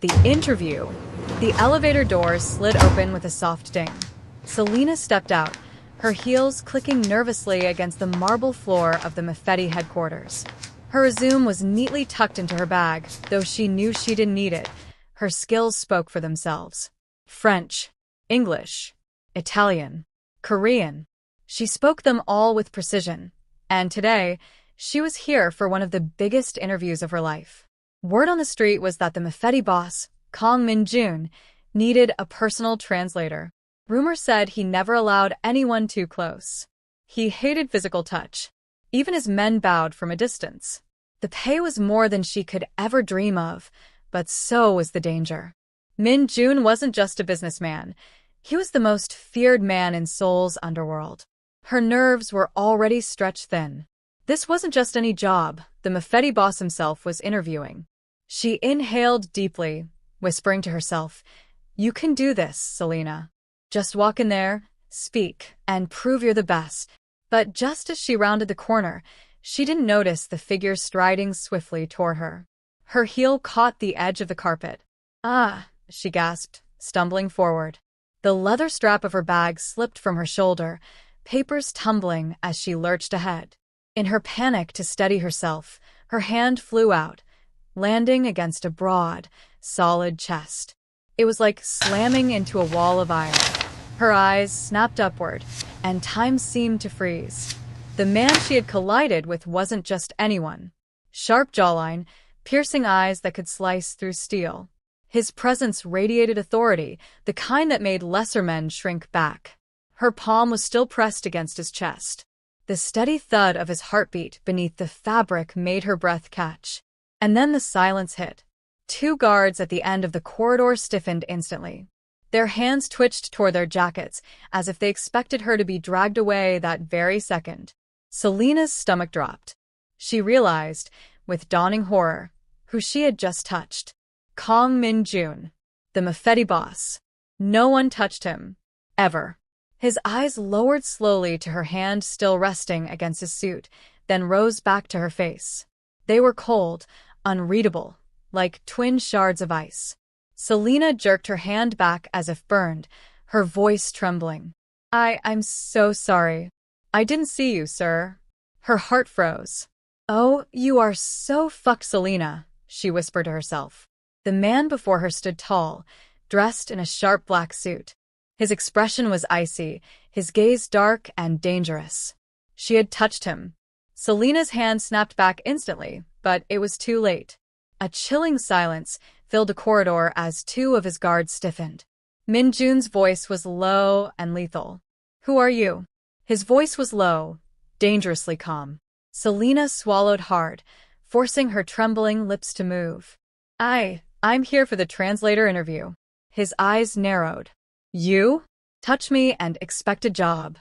The interview. The elevator doors slid open with a soft ding. Selena stepped out, her heels clicking nervously against the marble floor of the Mafia headquarters. Her resume was neatly tucked into her bag, though she knew she didn't need it. Her skills spoke for themselves. French, English, Italian, Korean. She spoke them all with precision. And today, she was here for one of the biggest interviews of her life. Word on the street was that the Mafia boss, Kang Min-jun, needed a personal translator. Rumor said he never allowed anyone too close. He hated physical touch. Even his men bowed from a distance. The pay was more than she could ever dream of, but so was the danger. Min-jun wasn't just a businessman. He was the most feared man in Seoul's underworld. Her nerves were already stretched thin. This wasn't just any job. The Mafia boss himself was interviewing. She inhaled deeply, whispering to herself, "You can do this, Selena. Just walk in there, speak, and prove you're the best." But just as she rounded the corner, she didn't notice the figure striding swiftly toward her. Her heel caught the edge of the carpet. "Ah," she gasped, stumbling forward. The leather strap of her bag slipped from her shoulder, papers tumbling as she lurched ahead. In her panic to steady herself, her hand flew out, landing against a broad, solid chest. It was like slamming into a wall of iron. Her eyes snapped upward, and time seemed to freeze. The man she had collided with wasn't just anyone. Sharp jawline, piercing eyes that could slice through steel. His presence radiated authority, the kind that made lesser men shrink back. Her palm was still pressed against his chest. The steady thud of his heartbeat beneath the fabric made her breath catch. And then the silence hit. Two guards at the end of the corridor stiffened instantly. Their hands twitched toward their jackets, as if they expected her to be dragged away that very second. Selena's stomach dropped. She realized, with dawning horror, who she had just touched. Kang Min-jun, the Mafia boss. No one touched him. Ever. His eyes lowered slowly to her hand still resting against his suit, then rose back to her face. They were cold, unreadable, like twin shards of ice. Selena jerked her hand back as if burned, her voice trembling. I'm so sorry. I didn't see you, sir." Her heart froze. "Oh, you are so fucked, Selena," she whispered to herself. The man before her stood tall, dressed in a sharp black suit. His expression was icy, his gaze dark and dangerous. She had touched him. Selena's hand snapped back instantly, but it was too late. A chilling silence filled the corridor as two of his guards stiffened. Min-jun's voice was low and lethal. "Who are you?" His voice was low, dangerously calm. Selena swallowed hard, forcing her trembling lips to move. I'm here for the translator interview." His eyes narrowed. "You? Touch me and expect a job."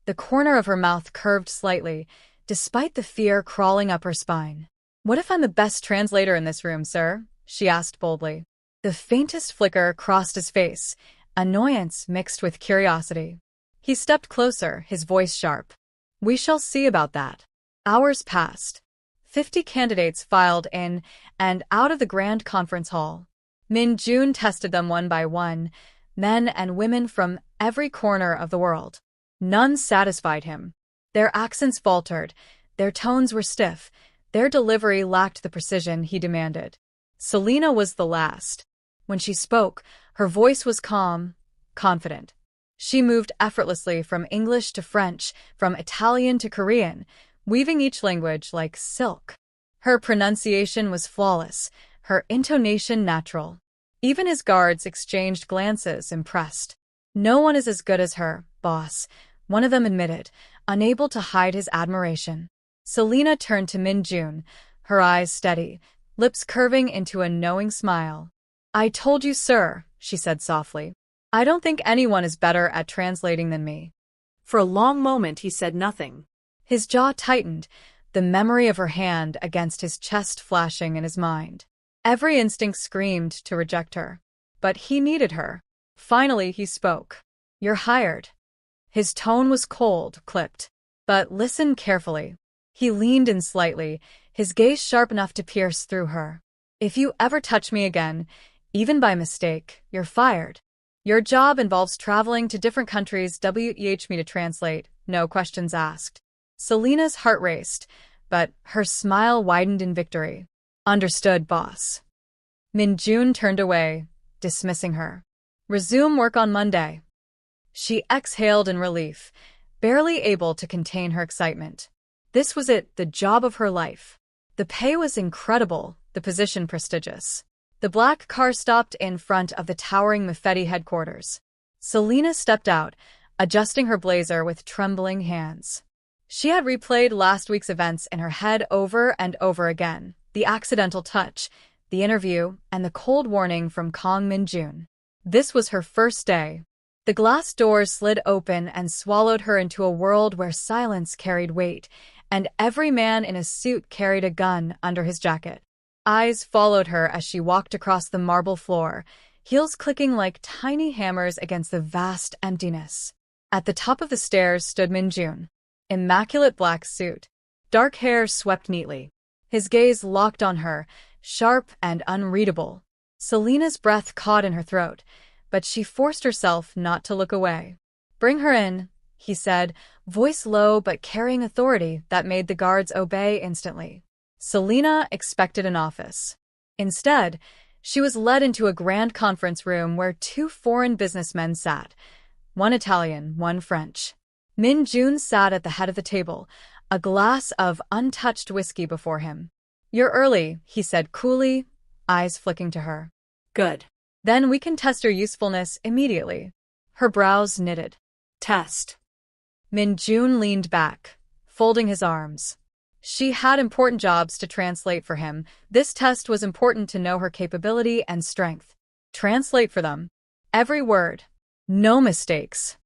The corner of her mouth curved slightly, despite the fear crawling up her spine. "What if I'm the best translator in this room, sir?" she asked boldly. The faintest flicker crossed his face, annoyance mixed with curiosity. He stepped closer, his voice sharp. "We shall see about that." Hours passed. 50 candidates filed in and out of the grand conference hall. Min-jun tested them one by one, men and women from every corner of the world. None satisfied him. Their accents faltered, their tones were stiff, their delivery lacked the precision he demanded. Selena was the last. When she spoke, her voice was calm, confident. She moved effortlessly from English to French, from Italian to Korean, weaving each language like silk. Her pronunciation was flawless, her intonation natural. Even his guards exchanged glances, impressed. "No one is as good as her, boss," one of them admitted, unable to hide his admiration. Selena turned to Min-jun, her eyes steady, lips curving into a knowing smile. "I told you, sir," she said softly. "I don't think anyone is better at translating than me." For a long moment he said nothing. His jaw tightened, the memory of her hand against his chest flashing in his mind. Every instinct screamed to reject her. But he needed her. Finally he spoke. "You're hired." His tone was cold, clipped. "But listen carefully." He leaned in slightly, his gaze sharp enough to pierce through her. "If you ever touch me again, Even by mistake, you're fired. Your job involves traveling to different countries. WEH me to translate, no questions asked. Selena's heart raced, but her smile widened in victory. Understood, boss. Min-jun turned away, dismissing her. Resume work on Monday. She exhaled in relief, barely able to contain her excitement. This was it, the job of her life. The pay was incredible, the position prestigious. The black car stopped in front of the towering Mafia headquarters. Selena stepped out, adjusting her blazer with trembling hands. She had replayed last week's events in her head over and over again. The accidental touch, the interview, and the cold warning from Kang Min-jun. This was her first day. The glass doors slid open and swallowed her into a world where silence carried weight, and every man in a suit carried a gun under his jacket. Eyes followed her as she walked across the marble floor, heels clicking like tiny hammers against the vast emptiness. At the top of the stairs stood Min-jun. Immaculate black suit. Dark hair swept neatly. His gaze locked on her, sharp and unreadable. Selena's breath caught in her throat, but she forced herself not to look away. Bring her in, he said, voice low but carrying authority that made the guards obey instantly. Selena expected an office. Instead, she was led into a grand conference room where two foreign businessmen sat, one Italian, one French. Min-jun sat at the head of the table, a glass of untouched whiskey before him. You're early, he said coolly, eyes flicking to her. Good. Then we can test your usefulness immediately. Her brows knitted. Test. Min-jun leaned back, folding his arms. She had important jobs to translate for him. This test was important to know her capability and strength. Translate for them. Every word. No mistakes.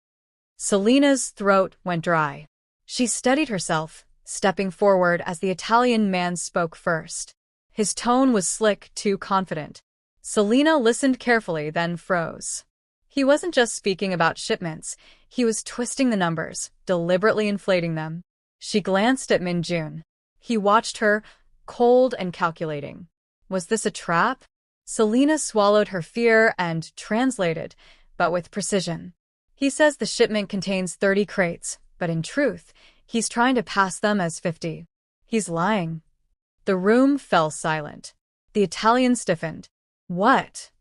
Selena's throat went dry. She steadied herself, stepping forward as the Italian man spoke first. His tone was slick, too confident. Selena listened carefully, then froze. He wasn't just speaking about shipments. He was twisting the numbers, deliberately inflating them. She glanced at Min-jun. He watched her, cold and calculating. Was this a trap? Selena swallowed her fear and translated, but with precision. He says the shipment contains 30 crates, but in truth, he's trying to pass them as 50. He's lying. The room fell silent. The Italian stiffened. What?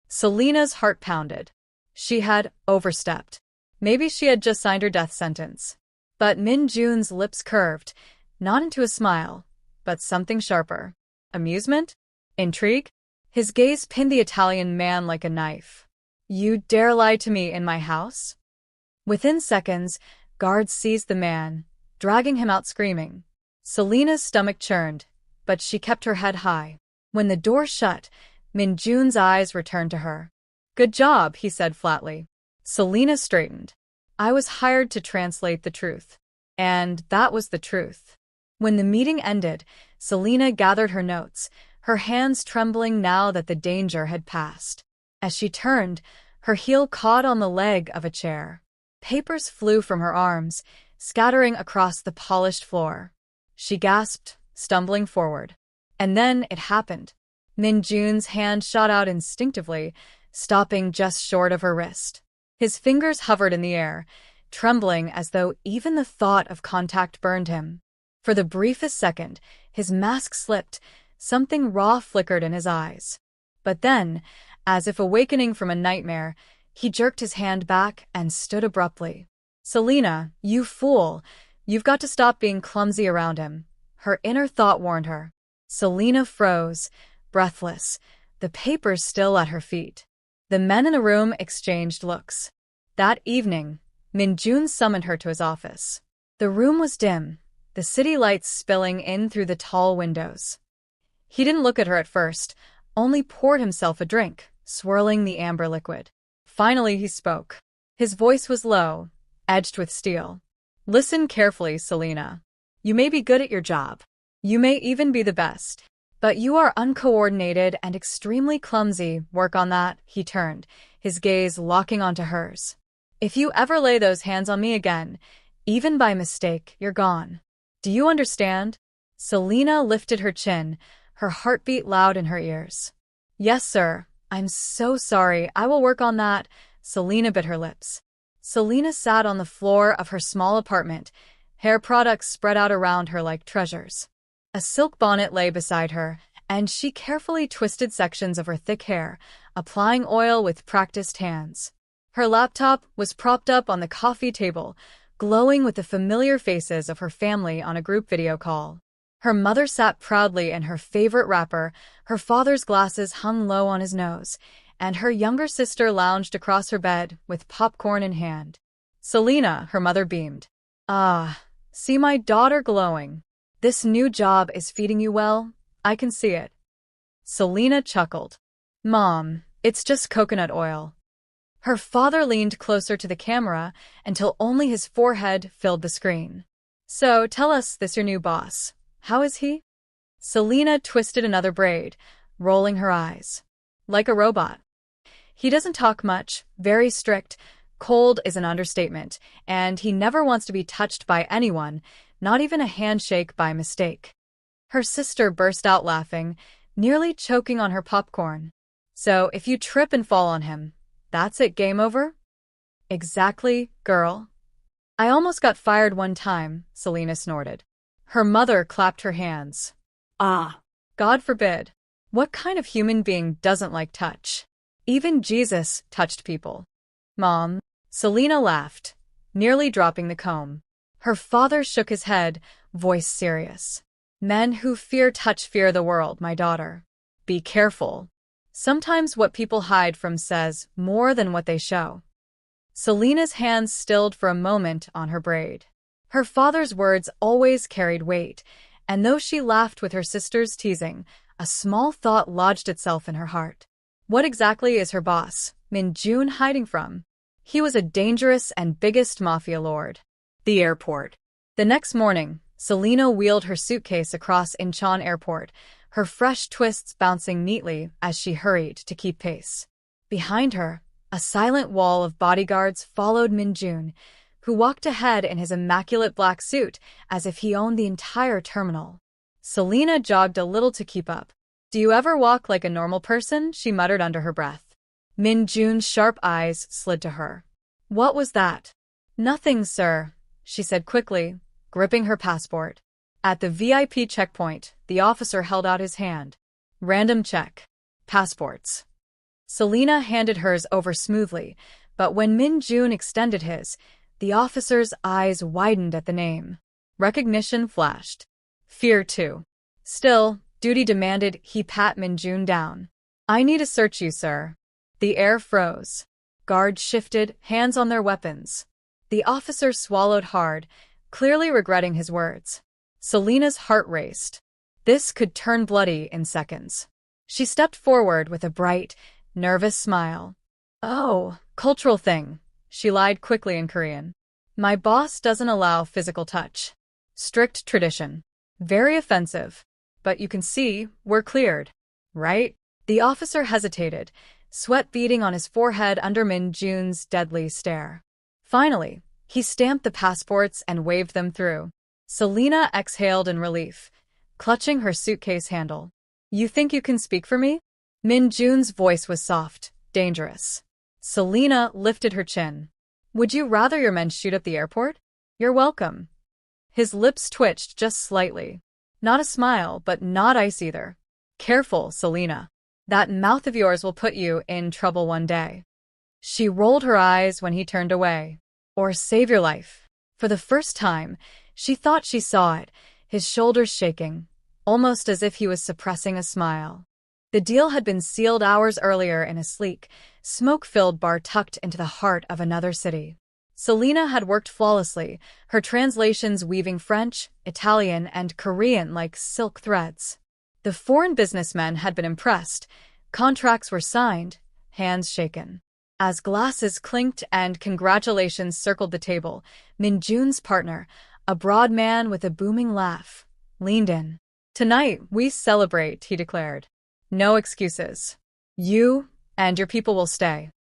Selena's heart pounded. She had overstepped. Maybe she had just signed her death sentence. But Min-jun's lips curved, not into a smile, but something sharper. Amusement? Intrigue? His gaze pinned the Italian man like a knife. You dare lie to me in my house? Within seconds, guards seized the man, dragging him out screaming. Selena's stomach churned, but she kept her head high. When the door shut, Min-jun's eyes returned to her. Good job, he said flatly. Selena straightened. I was hired to translate the truth. And that was the truth. When the meeting ended, Selena gathered her notes, her hands trembling now that the danger had passed. As she turned, her heel caught on the leg of a chair. Papers flew from her arms, scattering across the polished floor. She gasped, stumbling forward. And then it happened. Min-jun's hand shot out instinctively, stopping just short of her wrist. His fingers hovered in the air, trembling as though even the thought of contact burned him. For the briefest second, his mask slipped, something raw flickered in his eyes. But then, as if awakening from a nightmare, he jerked his hand back and stood abruptly. Selena, you fool! You've got to stop being clumsy around him. Her inner thought warned her. Selena froze, breathless, the papers still at her feet. The men in the room exchanged looks. That evening, Min-jun summoned her to his office. The room was dim, the city lights spilling in through the tall windows. He didn't look at her at first, only poured himself a drink, swirling the amber liquid. Finally he spoke. His voice was low, edged with steel. Listen carefully, Selena. You may be good at your job. You may even be the best. But you are uncoordinated and extremely clumsy. Work on that, he turned, his gaze locking onto hers. If you ever lay those hands on me again, even by mistake, you're gone. Do you understand? Selena lifted her chin, her heartbeat loud in her ears. Yes, sir, I'm so sorry. I will work on that. Selena bit her lips. Selena sat on the floor of her small apartment, hair products spread out around her like treasures. A silk bonnet lay beside her, and she carefully twisted sections of her thick hair, applying oil with practiced hands. Her laptop was propped up on the coffee table, glowing with the familiar faces of her family on a group video call. Her mother sat proudly in her favorite wrapper, her father's glasses hung low on his nose, and her younger sister lounged across her bed with popcorn in hand. Selena, her mother beamed. Ah, see my daughter glowing. This new job is feeding you well. I can see it. Selena chuckled. Mom, it's just coconut oil. Her father leaned closer to the camera until only his forehead filled the screen. So, tell us, this your new boss. How is he? Selena twisted another braid, rolling her eyes. Like a robot. He doesn't talk much, very strict, cold is an understatement, and he never wants to be touched by anyone, not even a handshake by mistake. Her sister burst out laughing, nearly choking on her popcorn. So, if you trip and fall on him, that's it, game over? Exactly, girl. I almost got fired one time, Selena snorted. Her mother clapped her hands. Ah, God forbid. What kind of human being doesn't like touch? Even Jesus touched people. Mom, Selena laughed, nearly dropping the comb. Her father shook his head, voice serious. Men who fear touch fear the world, my daughter. Be careful. Sometimes what people hide from says more than what they show. Selena's hands stilled for a moment on her braid. Her father's words always carried weight, and though she laughed with her sister's teasing, a small thought lodged itself in her heart. What exactly is her boss, Min Jun, hiding from? He was a dangerous and biggest mafia lord. The airport. The next morning, Selena wheeled her suitcase across Incheon Airport, her fresh twists bouncing neatly as she hurried to keep pace. Behind her, a silent wall of bodyguards followed Min Jun, who walked ahead in his immaculate black suit as if he owned the entire terminal. Selena jogged a little to keep up. Do you ever walk like a normal person? She muttered under her breath. Min Jun's sharp eyes slid to her. What was that? Nothing, sir, she said quickly, gripping her passport. At the VIP checkpoint, the officer held out his hand. Random check. Passports. Selena handed hers over smoothly, but when Min Jun extended his, the officer's eyes widened at the name. Recognition flashed. Fear too. Still, duty demanded he pat Min Jun down. I need to search you, sir. The air froze. Guards shifted, hands on their weapons. The officer swallowed hard, clearly regretting his words. Selena's heart raced. This could turn bloody in seconds. She stepped forward with a bright, nervous smile. Oh, cultural thing. She lied quickly in Korean. My boss doesn't allow physical touch. Strict tradition. Very offensive. But you can see, we're cleared. Right? The officer hesitated, sweat beading on his forehead under Min Jun's deadly stare. Finally, he stamped the passports and waved them through. Selena exhaled in relief, clutching her suitcase handle. You think you can speak for me? Min Jun's voice was soft, dangerous. Selena lifted her chin. Would you rather your men shoot up the airport? You're welcome. His lips twitched just slightly. Not a smile, but not ice either. Careful, Selena. That mouth of yours will put you in trouble one day. She rolled her eyes when he turned away. Or save your life. For the first time, she thought she saw it, his shoulders shaking, almost as if he was suppressing a smile. The deal had been sealed hours earlier in a sleek, smoke-filled bar tucked into the heart of another city. Selena had worked flawlessly, her translations weaving French, Italian, and Korean like silk threads. The foreign businessmen had been impressed. Contracts were signed, hands shaken. As glasses clinked and congratulations circled the table, Min Jun's partner, a broad man with a booming laugh, leaned in. Tonight, we celebrate, he declared. No excuses. You and your people will stay.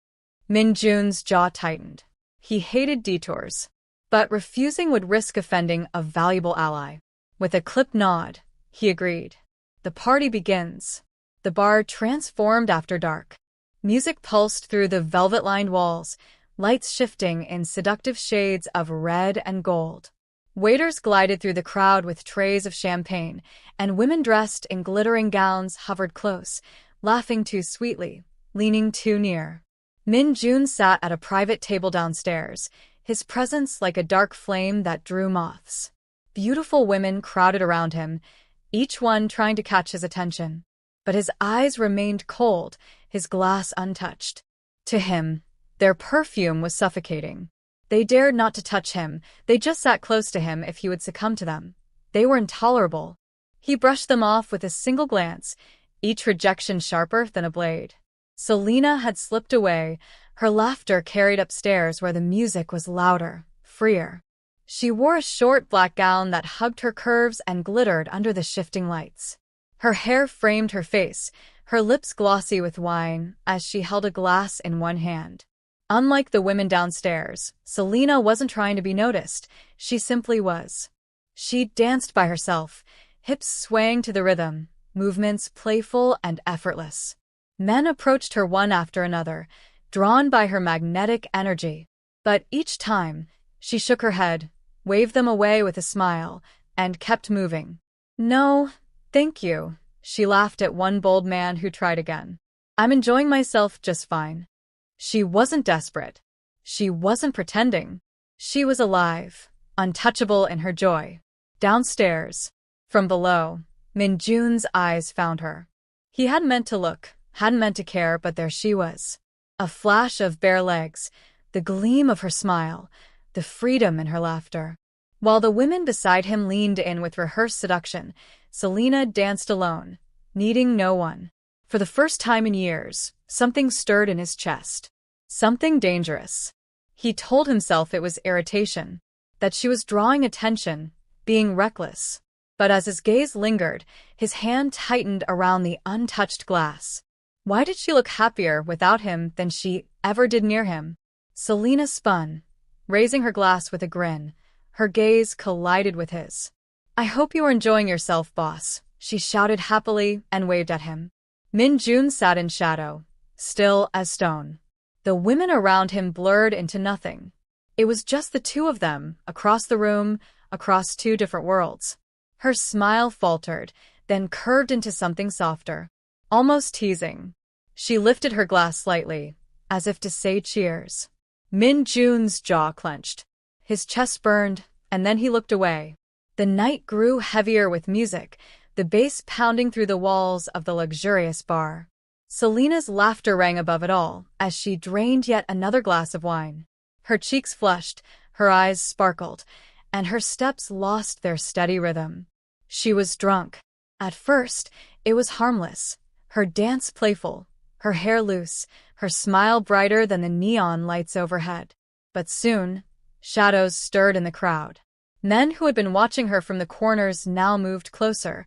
Min Jun's jaw tightened. He hated detours, but refusing would risk offending a valuable ally. With a clipped nod, he agreed. The party begins. The bar transformed after dark. Music pulsed through the velvet-lined walls, lights shifting in seductive shades of red and gold. Waiters glided through the crowd with trays of champagne, and women dressed in glittering gowns hovered close, laughing too sweetly, leaning too near. Min Jun sat at a private table downstairs, his presence like a dark flame that drew moths. Beautiful women crowded around him, each one trying to catch his attention. But his eyes remained cold, his glass untouched. To him, their perfume was suffocating. They dared not to touch him, they just sat close to him if he would succumb to them. They were intolerable. He brushed them off with a single glance, each rejection sharper than a blade. Selena had slipped away, her laughter carried upstairs where the music was louder, freer. She wore a short black gown that hugged her curves and glittered under the shifting lights. Her hair framed her face, her lips glossy with wine, as she held a glass in one hand. Unlike the women downstairs, Selena wasn't trying to be noticed, she simply was. She danced by herself, hips swaying to the rhythm, movements playful and effortless. Men approached her one after another, drawn by her magnetic energy. But each time, she shook her head, waved them away with a smile, and kept moving. "No, thank you," she laughed at one bold man who tried again. "I'm enjoying myself just fine." She wasn't desperate. She wasn't pretending. She was alive, untouchable in her joy. Downstairs, from below, Min Jun's eyes found her. He hadn't meant to look, hadn't meant to care, but there she was. A flash of bare legs, the gleam of her smile, the freedom in her laughter. While the women beside him leaned in with rehearsed seduction, Selena danced alone, needing no one. For the first time in years, something stirred in his chest. Something dangerous. He told himself it was irritation, that she was drawing attention, being reckless. But as his gaze lingered, his hand tightened around the untouched glass. Why did she look happier without him than she ever did near him? Selena spun, raising her glass with a grin. Her gaze collided with his. "I hope you are enjoying yourself, boss," she shouted happily and waved at him. Min Jun sat in shadow, still as stone. The women around him blurred into nothing. It was just the two of them, across the room, across two different worlds. Her smile faltered, then curved into something softer, almost teasing. She lifted her glass slightly, as if to say cheers. Min Jun's jaw clenched. His chest burned, and then he looked away. The night grew heavier with music, the bass pounding through the walls of the luxurious bar. Selena's laughter rang above it all as she drained yet another glass of wine. Her cheeks flushed, her eyes sparkled, and her steps lost their steady rhythm. She was drunk. At first, it was harmless, her dance playful, her hair loose, her smile brighter than the neon lights overhead. But soon, shadows stirred in the crowd. Men who had been watching her from the corners now moved closer,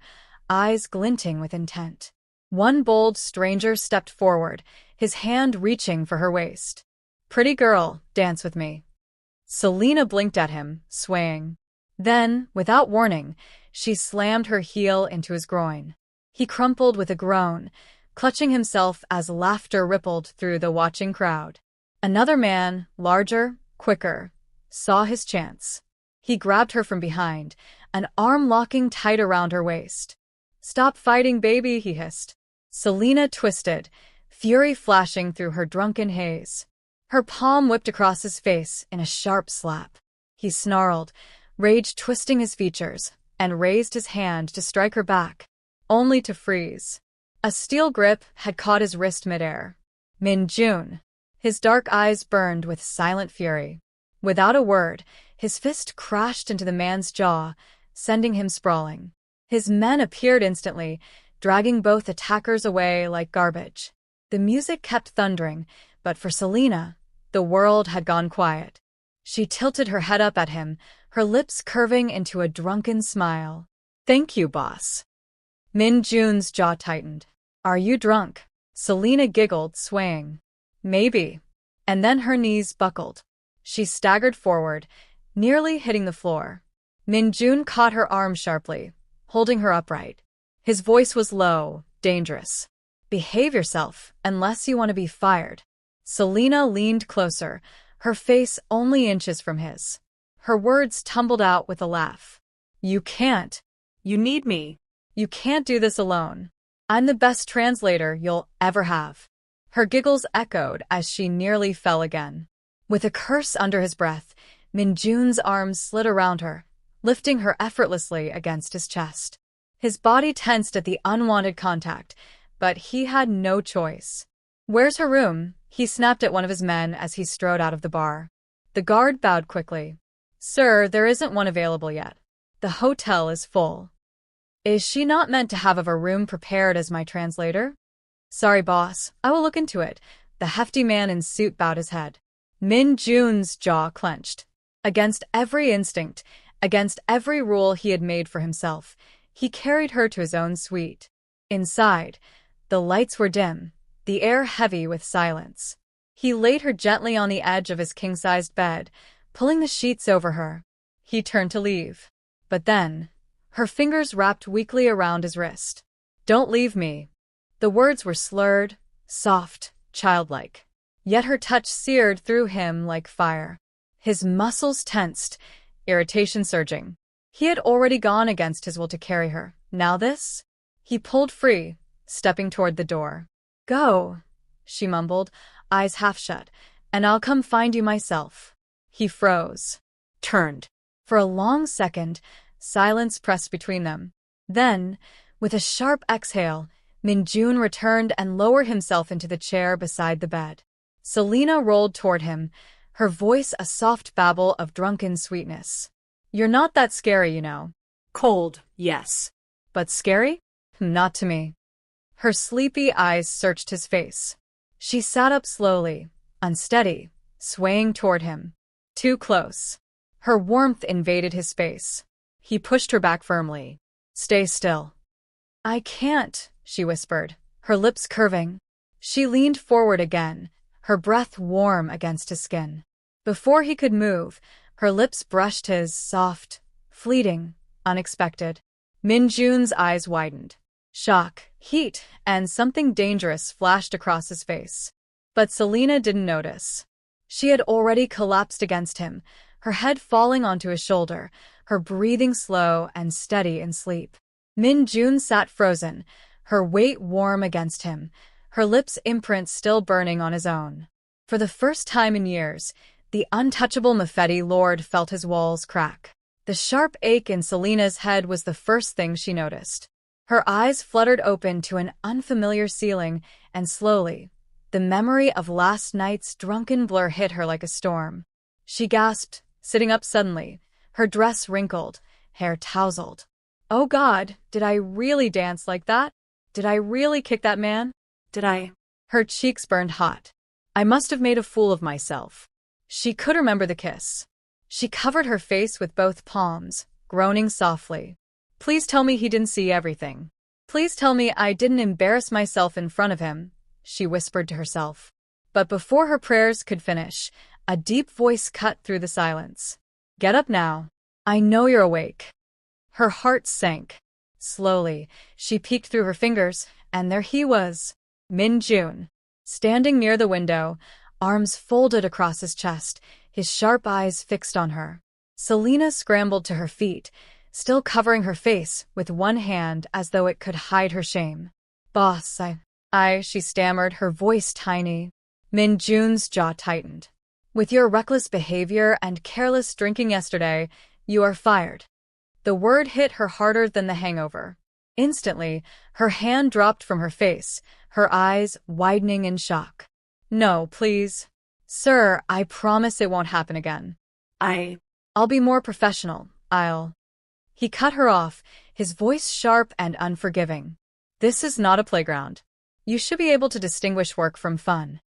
eyes glinting with intent. One bold stranger stepped forward, his hand reaching for her waist. "Pretty girl, dance with me." Selena blinked at him, swaying. Then, without warning, she slammed her heel into his groin. He crumpled with a groan, clutching himself as laughter rippled through the watching crowd. Another man, larger, quicker, saw his chance. He grabbed her from behind, an arm locking tight around her waist. "Stop fighting, baby," he hissed. Selena twisted, fury flashing through her drunken haze. Her palm whipped across his face in a sharp slap. He snarled, rage twisting his features, and raised his hand to strike her back, only to freeze. A steel grip had caught his wrist midair. Min Jun. His dark eyes burned with silent fury. Without a word, his fist crashed into the man's jaw, sending him sprawling. His men appeared instantly, dragging both attackers away like garbage. The music kept thundering, but for Selena, the world had gone quiet. She tilted her head up at him, her lips curving into a drunken smile. "Thank you, boss." Min Jun's jaw tightened. "Are you drunk?" Selena giggled, swaying. "Maybe." And then her knees buckled. She staggered forward, nearly hitting the floor. Min Jun caught her arm sharply, holding her upright. His voice was low, dangerous. Behave yourself, unless you want to be fired. Selena leaned closer, her face only inches from his. Her words tumbled out with a laugh. You can't. You need me. You can't do this alone. I'm the best translator you'll ever have. Her giggles echoed as she nearly fell again. With a curse under his breath, Minjun's arms slid around her, lifting her effortlessly against his chest. His body tensed at the unwanted contact, but he had no choice. Where's her room? He snapped at one of his men as he strode out of the bar. The guard bowed quickly. Sir, there isn't one available yet. The hotel is full. Is she not meant to have a room prepared as my translator? Sorry, boss. I will look into it. The hefty man in suit bowed his head. Min Jun's jaw clenched. Against every instinct, against every rule he had made for himself, he carried her to his own suite. Inside, the lights were dim, the air heavy with silence. He laid her gently on the edge of his king-sized bed, pulling the sheets over her. He turned to leave. But then, her fingers wrapped weakly around his wrist. Don't leave me. The words were slurred, soft, childlike. Yet her touch seared through him like fire. His muscles tensed, irritation surging. He had already gone against his will to carry her. Now this? He pulled free, stepping toward the door. Go, she mumbled, eyes half shut, and I'll come find you myself. He froze, turned. For a long second, silence pressed between them. Then, with a sharp exhale, Minjun returned and lowered himself into the chair beside the bed. Selena rolled toward him, her voice a soft babble of drunken sweetness. You're not that scary, you know. Cold, yes. But scary? Not to me. Her sleepy eyes searched his face. She sat up slowly, unsteady, swaying toward him. Too close. Her warmth invaded his space. He pushed her back firmly. Stay still. I can't, she whispered, her lips curving. She leaned forward again, her breath warm against his skin. Before he could move, her lips brushed his, soft, fleeting, unexpected. Minjun's eyes widened. Shock, heat, and something dangerous flashed across his face. But Selena didn't notice. She had already collapsed against him, her head falling onto his shoulder, her breathing slow and steady in sleep. Minjun sat frozen, her weight warm against him, her lips' imprint still burning on his own. For the first time in years, the untouchable Mafia lord felt his walls crack. The sharp ache in Selena's head was the first thing she noticed. Her eyes fluttered open to an unfamiliar ceiling, and slowly, the memory of last night's drunken blur hit her like a storm. She gasped, sitting up suddenly, her dress wrinkled, hair tousled. Oh God, did I really dance like that? Did I really kick that man? Did I? Her cheeks burned hot. I must have made a fool of myself. She could remember the kiss. She covered her face with both palms, groaning softly. Please tell me he didn't see everything. Please tell me I didn't embarrass myself in front of him, she whispered to herself. But before her prayers could finish, a deep voice cut through the silence. Get up now. I know you're awake. Her heart sank. Slowly, she peeked through her fingers, and there he was, Minjun, standing near the window, arms folded across his chest, his sharp eyes fixed on her. Selena scrambled to her feet, still covering her face with one hand as though it could hide her shame. Boss, she stammered, her voice tiny. Minjun's jaw tightened. With your reckless behavior and careless drinking yesterday, you are fired. The word hit her harder than the hangover. Instantly, her hand dropped from her face, her eyes widening in shock. No, please. Sir, I promise it won't happen again. I'll be more professional. He cut her off, his voice sharp and unforgiving. This is not a playground. You should be able to distinguish work from fun.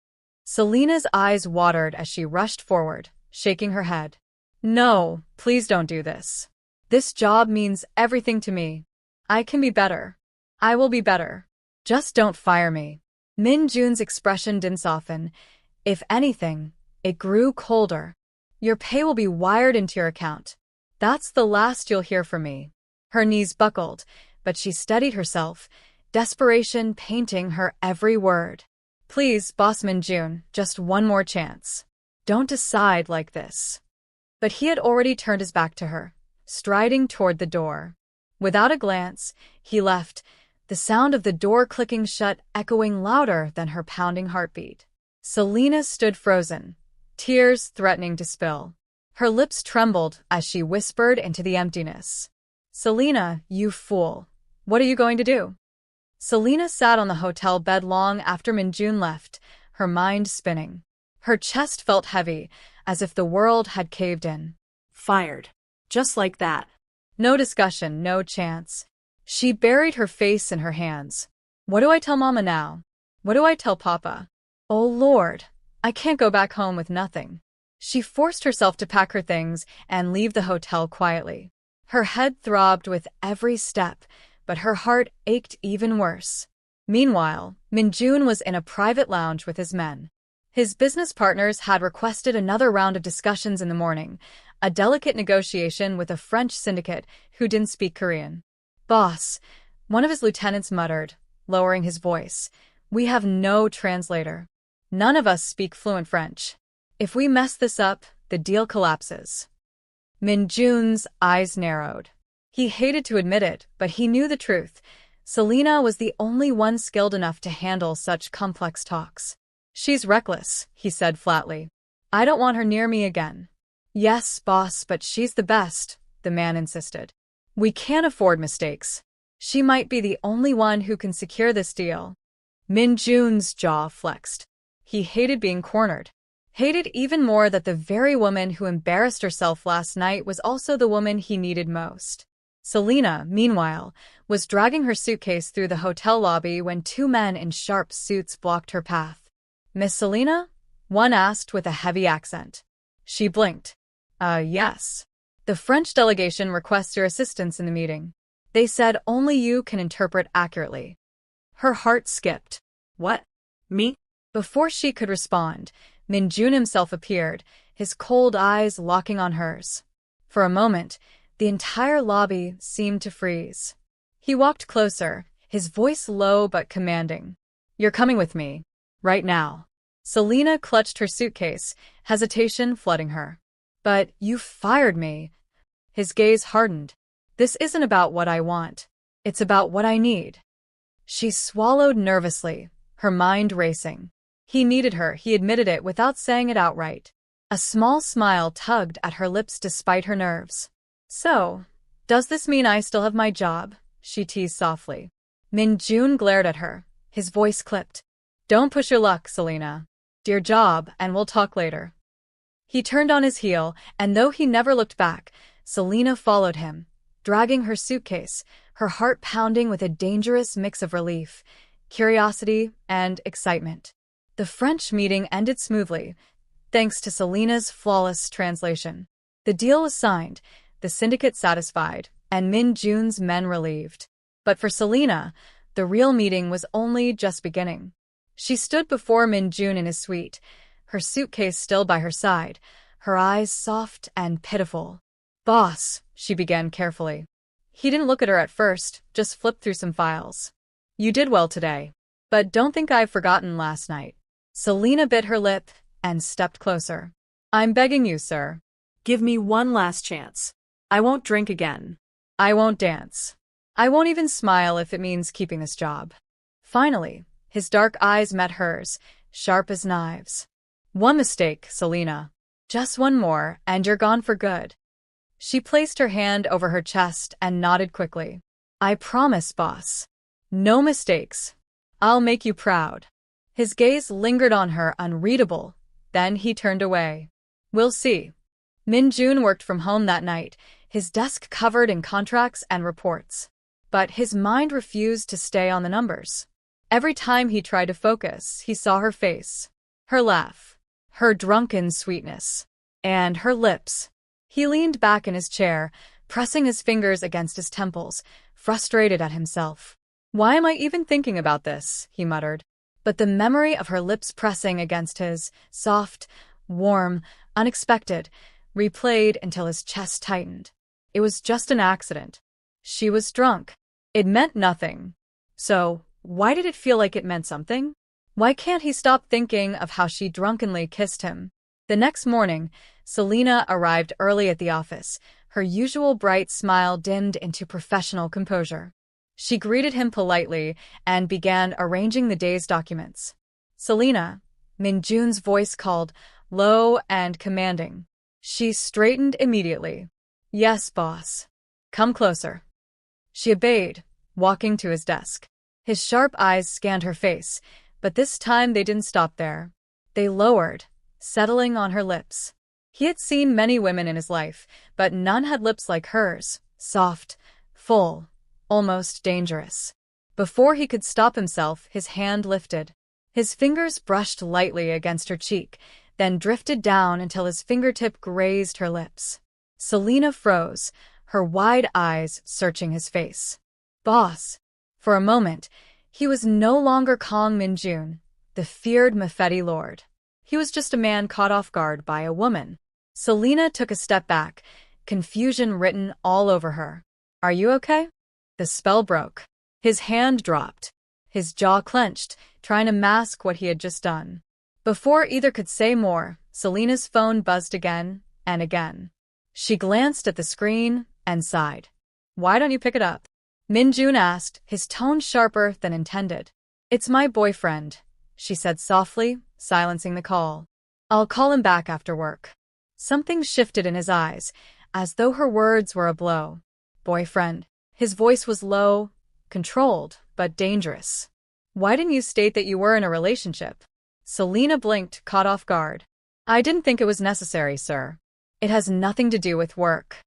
Selena's eyes watered as she rushed forward, shaking her head. No, please don't do this. This job means everything to me. I can be better. I will be better. Just don't fire me. Minjun's expression didn't soften. If anything, it grew colder. Your pay will be wired into your account. That's the last you'll hear from me. Her knees buckled, but she steadied herself, desperation painting her every word. Please, Boss Min-jun, just one more chance. Don't decide like this. But he had already turned his back to her, striding toward the door. Without a glance, he left, the sound of the door clicking shut echoing louder than her pounding heartbeat. Selena stood frozen, tears threatening to spill. Her lips trembled as she whispered into the emptiness. Selena, you fool. What are you going to do? Selena sat on the hotel bed long after Min-jun left, her mind spinning. Her chest felt heavy, as if the world had caved in. Fired. Just like that. No discussion, no chance. She buried her face in her hands. What do I tell Mama now? What do I tell Papa? Oh Lord, I can't go back home with nothing. She forced herself to pack her things and leave the hotel quietly. Her head throbbed with every step, but her heart ached even worse. Meanwhile, Min-jun was in a private lounge with his men. His business partners had requested another round of discussions in the morning, a delicate negotiation with a French syndicate who didn't speak Korean. Boss, one of his lieutenants muttered, lowering his voice, we have no translator. None of us speak fluent French. If we mess this up, the deal collapses. Min-jun's eyes narrowed. He hated to admit it, but he knew the truth. Selena was the only one skilled enough to handle such complex talks. She's reckless, he said flatly. I don't want her near me again. Yes, boss, but she's the best, the man insisted. We can't afford mistakes. She might be the only one who can secure this deal. Min-jun's jaw flexed. He hated being cornered. Hated even more that the very woman who embarrassed herself last night was also the woman he needed most. Selena, meanwhile, was dragging her suitcase through the hotel lobby when two men in sharp suits blocked her path. Miss Selena? One asked with a heavy accent. She blinked. Yes. The French delegation requests your assistance in the meeting. They said only you can interpret accurately. Her heart skipped. What? Me? Before she could respond, Min-jun himself appeared, his cold eyes locking on hers. For a moment, the entire lobby seemed to freeze. He walked closer, his voice low but commanding. You're coming with me. Right now. Selena clutched her suitcase, hesitation flooding her. But you fired me. His gaze hardened. This isn't about what I want. It's about what I need. She swallowed nervously, her mind racing. He needed her, he admitted it without saying it outright. A small smile tugged at her lips despite her nerves. So, does this mean I still have my job? She teased softly. Min-jun glared at her, his voice clipped. Don't push your luck, Selena. Dear job, and we'll talk later. He turned on his heel, and though he never looked back, Selena followed him, dragging her suitcase, her heart pounding with a dangerous mix of relief, curiosity, and excitement. The French meeting ended smoothly, thanks to Selena's flawless translation. The deal was signed, the syndicate satisfied, and Min-jun's men relieved. But for Selena, the real meeting was only just beginning. She stood before Min-jun in his suite, her suitcase still by her side, her eyes soft and pitiful. Boss, she began carefully. He didn't look at her at first, just flipped through some files. You did well today. But don't think I've forgotten last night. Selena bit her lip and stepped closer. I'm begging you, sir. Give me one last chance. I won't drink again. I won't dance. I won't even smile if it means keeping this job. Finally, his dark eyes met hers, sharp as knives. One mistake, Selena. Just one more, and you're gone for good. She placed her hand over her chest and nodded quickly. I promise, boss. No mistakes. I'll make you proud. His gaze lingered on her, unreadable. Then he turned away. We'll see. Min-jun worked from home that night, his desk covered in contracts and reports. But his mind refused to stay on the numbers. Every time he tried to focus, he saw her face, her laugh, her drunken sweetness, and her lips. He leaned back in his chair, pressing his fingers against his temples, frustrated at himself. Why am I even thinking about this? He muttered. But the memory of her lips pressing against his, soft, warm, unexpected, replayed until his chest tightened. It was just an accident. She was drunk. It meant nothing. So, why did it feel like it meant something? Why can't he stop thinking of how she drunkenly kissed him? The next morning, Selena arrived early at the office, her usual bright smile dimmed into professional composure. She greeted him politely and began arranging the day's documents. Selena, Minjun's voice called, low and commanding. She straightened immediately. Yes, boss. Come closer. She obeyed, walking to his desk. His sharp eyes scanned her face, but this time they didn't stop there. They lowered, settling on her lips. He had seen many women in his life, but none had lips like hers, soft, full, almost dangerous. Before he could stop himself, his hand lifted. His fingers brushed lightly against her cheek, then drifted down until his fingertip grazed her lips. Selena froze, her wide eyes searching his face. Boss. For a moment, he was no longer Kong Minjun, the feared Mafia lord. He was just a man caught off guard by a woman. Selena took a step back, confusion written all over her. Are you okay? The spell broke. His hand dropped. His jaw clenched, trying to mask what he had just done. Before either could say more, Selena's phone buzzed again and again. She glanced at the screen and sighed. Why don't you pick it up? Minjun asked, his tone sharper than intended. It's my boyfriend, she said softly, silencing the call. I'll call him back after work. Something shifted in his eyes, as though her words were a blow. Boyfriend. His voice was low, controlled, but dangerous. Why didn't you state that you were in a relationship? Selena blinked, caught off guard. I didn't think it was necessary, sir. It has nothing to do with work.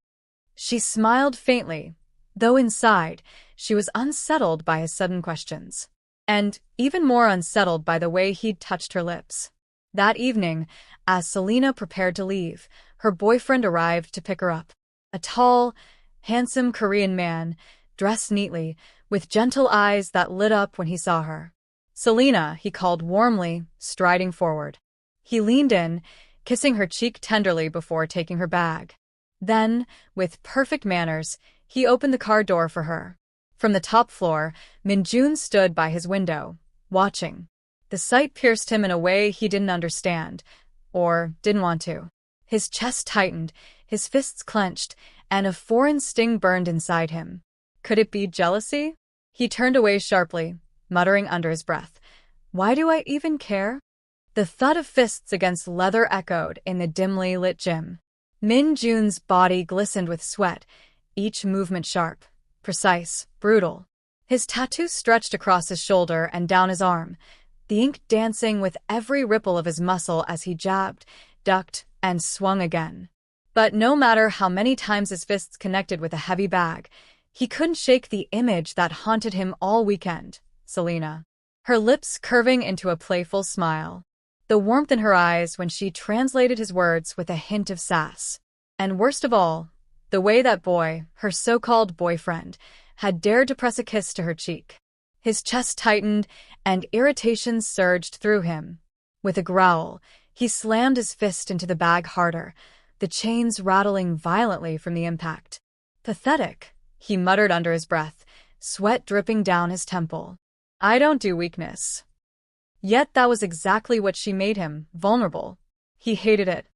She smiled faintly, though inside, she was unsettled by his sudden questions. And even more unsettled by the way he'd touched her lips. That evening, as Selena prepared to leave, her boyfriend arrived to pick her up. A tall, handsome Korean man, dressed neatly, with gentle eyes that lit up when he saw her. Selena, he called warmly, striding forward. He leaned in, kissing her cheek tenderly before taking her bag. Then, with perfect manners, he opened the car door for her. From the top floor, Minjun stood by his window, watching. The sight pierced him in a way he didn't understand, or didn't want to. His chest tightened, his fists clenched, and a foreign sting burned inside him. Could it be jealousy? He turned away sharply, muttering under his breath, Why do I even care? The thud of fists against leather echoed in the dimly lit gym. Minjun's body glistened with sweat, each movement sharp, precise, brutal. His tattoo stretched across his shoulder and down his arm, the ink dancing with every ripple of his muscle as he jabbed, ducked, and swung again. But no matter how many times his fists connected with a heavy bag, he couldn't shake the image that haunted him all weekend, Selena. Her lips curving into a playful smile. The warmth in her eyes when she translated his words with a hint of sass. And worst of all, the way that boy, her so-called boyfriend, had dared to press a kiss to her cheek. His chest tightened, and irritation surged through him. With a growl, he slammed his fist into the bag harder, the chains rattling violently from the impact. Pathetic, he muttered under his breath, sweat dripping down his temple. I don't do weakness. Yet that was exactly what she made him, vulnerable. He hated it.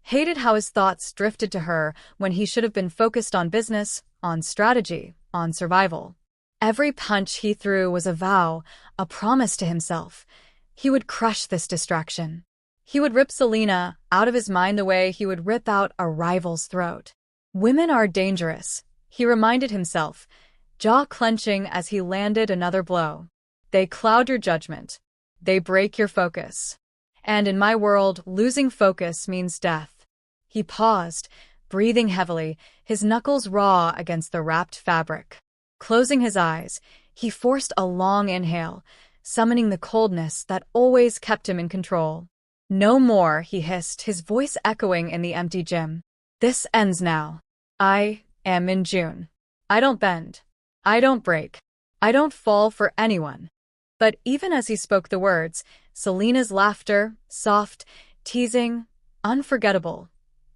Hated how his thoughts drifted to her when he should have been focused on business, on strategy, on survival. Every punch he threw was a vow, a promise to himself. He would crush this distraction. He would rip Selena out of his mind the way he would rip out a rival's throat. Women are dangerous, he reminded himself, jaw clenching as he landed another blow. They cloud your judgment. They break your focus. And in my world, losing focus means death. He paused, breathing heavily, his knuckles raw against the wrapped fabric. Closing his eyes, he forced a long inhale, summoning the coldness that always kept him in control. No more, he hissed, his voice echoing in the empty gym. This ends now. I am Minjun. I don't bend. I don't break. I don't fall for anyone. But even as he spoke the words, Selena's laughter, soft, teasing, unforgettable,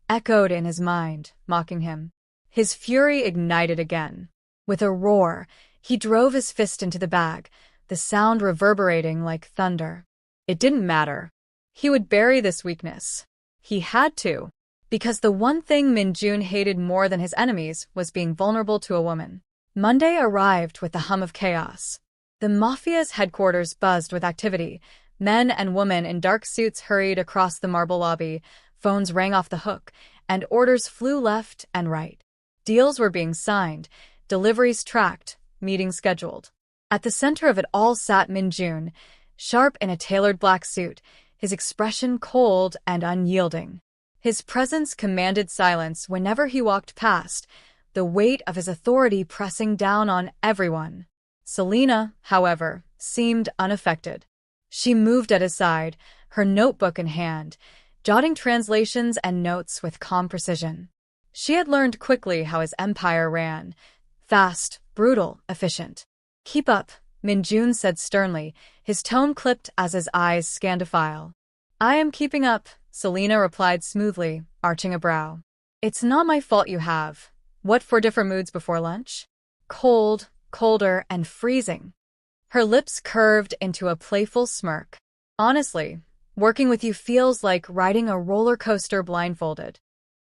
echoed in his mind, mocking him. His fury ignited again. With a roar, He drove his fist into the bag, the sound reverberating like thunder. It didn't matter. He would bury this weakness. He had to, because the one thing Min-jun hated more than his enemies was being vulnerable to a woman. Monday arrived with the hum of chaos. The Mafia's headquarters buzzed with activity. Men and women in dark suits hurried across the marble lobby, phones rang off the hook, and orders flew left and right. Deals were being signed, deliveries tracked, meetings scheduled. At the center of it all sat Min-jun, sharp in a tailored black suit, his expression cold and unyielding. His presence commanded silence whenever he walked past, the weight of his authority pressing down on everyone. Selina, however, seemed unaffected. She moved at his side, her notebook in hand, jotting translations and notes with calm precision. She had learned quickly how his empire ran. Fast, brutal, efficient. "Keep up," Min-jun said sternly, his tone clipped as his eyes scanned a file. "I am keeping up," Selina replied smoothly, arching a brow. "It's not my fault you have. What 4 different moods before lunch?" "Cold, colder, and freezing." Her lips curved into a playful smirk. "Honestly, working with you feels like riding a roller coaster blindfolded."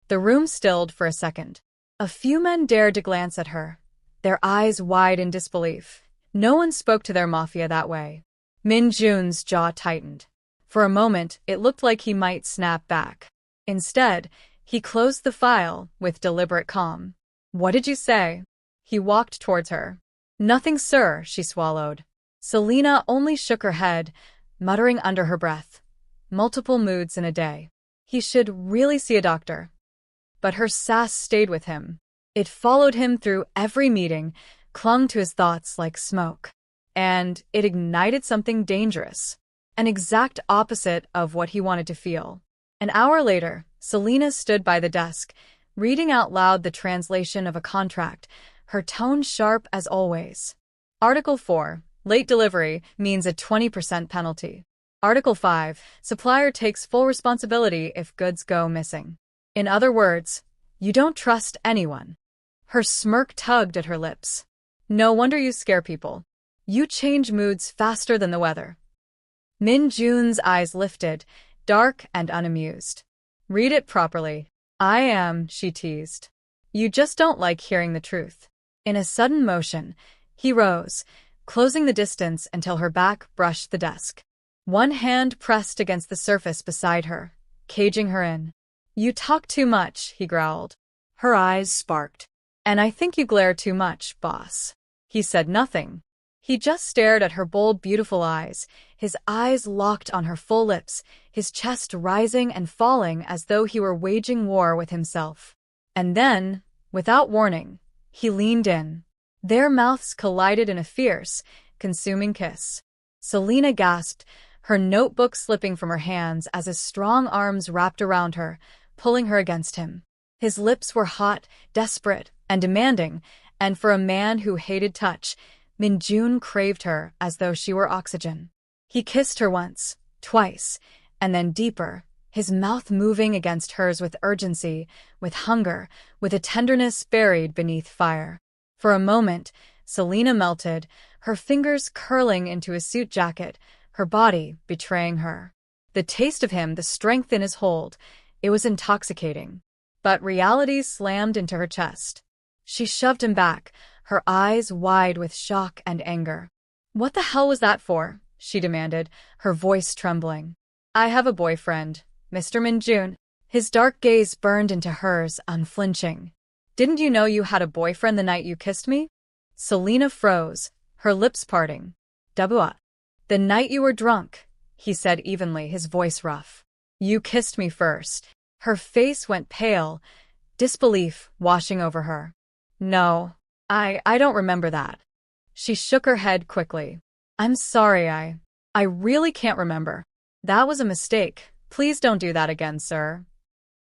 The room stilled for a second. A few men dared to glance at her, their eyes wide in disbelief. No one spoke to their Mafia that way. Min-jun's jaw tightened. For a moment, it looked like he might snap back. Instead, he closed the file with deliberate calm. "What did you say?" He walked towards her. "Nothing, sir," she swallowed. Selina only shook her head, muttering under her breath. Multiple moods in a day. He should really see a doctor. But her sass stayed with him. It followed him through every meeting, clung to his thoughts like smoke. And it ignited something dangerous. An exact opposite of what he wanted to feel. An hour later, Selina stood by the desk, reading out loud the translation of a contract, her tone sharp as always. Article 4, late delivery, means a 20% penalty. Article 5, supplier takes full responsibility if goods go missing. In other words, you don't trust anyone. Her smirk tugged at her lips. "No wonder you scare people. You change moods faster than the weather." Min-jun's eyes lifted, dark and unamused. "Read it properly." "I am," she teased. "You just don't like hearing the truth." In a sudden motion, he rose, closing the distance until her back brushed the desk. One hand pressed against the surface beside her, caging her in. "You talk too much," he growled. Her eyes sparked. "And I think you glare too much, boss." He said nothing. He just stared at her bold, beautiful eyes, his eyes locked on her full lips, his chest rising and falling as though he were waging war with himself. And then, without warning, he leaned in. Their mouths collided in a fierce, consuming kiss. Selina gasped, her notebook slipping from her hands as his strong arms wrapped around her, pulling her against him. His lips were hot, desperate, and demanding, and for a man who hated touch, Min-jun craved her as though she were oxygen. He kissed her once, twice, and then deeper, his mouth moving against hers with urgency, with hunger, with a tenderness buried beneath fire. For a moment, Selina melted, her fingers curling into his suit jacket, her body betraying her. The taste of him, the strength in his hold, it was intoxicating. But reality slammed into her chest. She shoved him back, her eyes wide with shock and anger. "What the hell was that for?" she demanded, her voice trembling. "I have a boyfriend, Mr. Min-jun." His dark gaze burned into hers, unflinching. "Didn't you know you had a boyfriend the night you kissed me?" Selina froze, her lips parting. "Dabua." "The night you were drunk," he said evenly, his voice rough. "You kissed me first." Her face went pale, disbelief washing over her. "No, I don't remember that." She shook her head quickly. "I'm sorry, I really can't remember. That was a mistake. Please don't do that again, sir."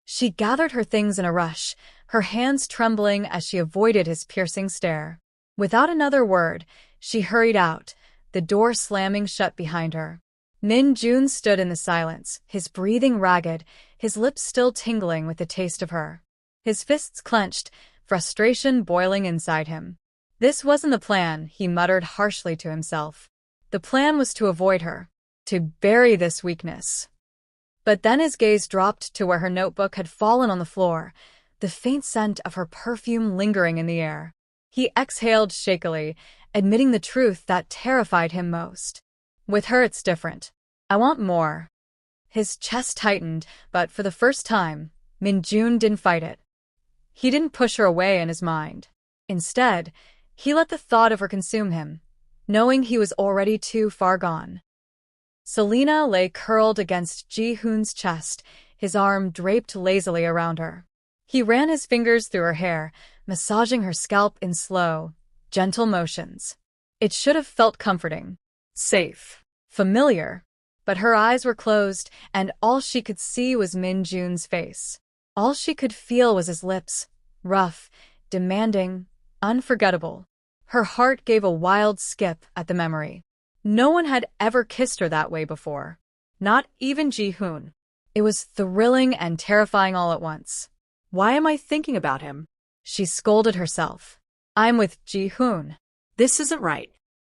She gathered her things in a rush, her hands trembling as she avoided his piercing stare. Without another word, she hurried out, the door slamming shut behind her. Min-jun stood in the silence, his breathing ragged, his lips still tingling with the taste of her. His fists clenched, frustration boiling inside him. This wasn't the plan, he muttered harshly to himself. The plan was to avoid her, to bury this weakness. But then his gaze dropped to where her notebook had fallen on the floor, the faint scent of her perfume lingering in the air. He exhaled shakily, admitting the truth that terrified him most. With her it's different. I want more. His chest tightened, but for the first time, Min-jun didn't fight it. He didn't push her away in his mind. Instead, he let the thought of her consume him, knowing he was already too far gone. Selena lay curled against Ji-hoon's chest, his arm draped lazily around her. He ran his fingers through her hair, massaging her scalp in slow, gentle motions. It should have felt comforting, safe, familiar, but her eyes were closed, and all she could see was Min-jun's face. All she could feel was his lips, rough, demanding, unforgettable. Her heart gave a wild skip at the memory. No one had ever kissed her that way before. Not even Ji-hoon. It was thrilling and terrifying all at once. Why am I thinking about him? She scolded herself. I'm with Ji-hoon. This isn't right.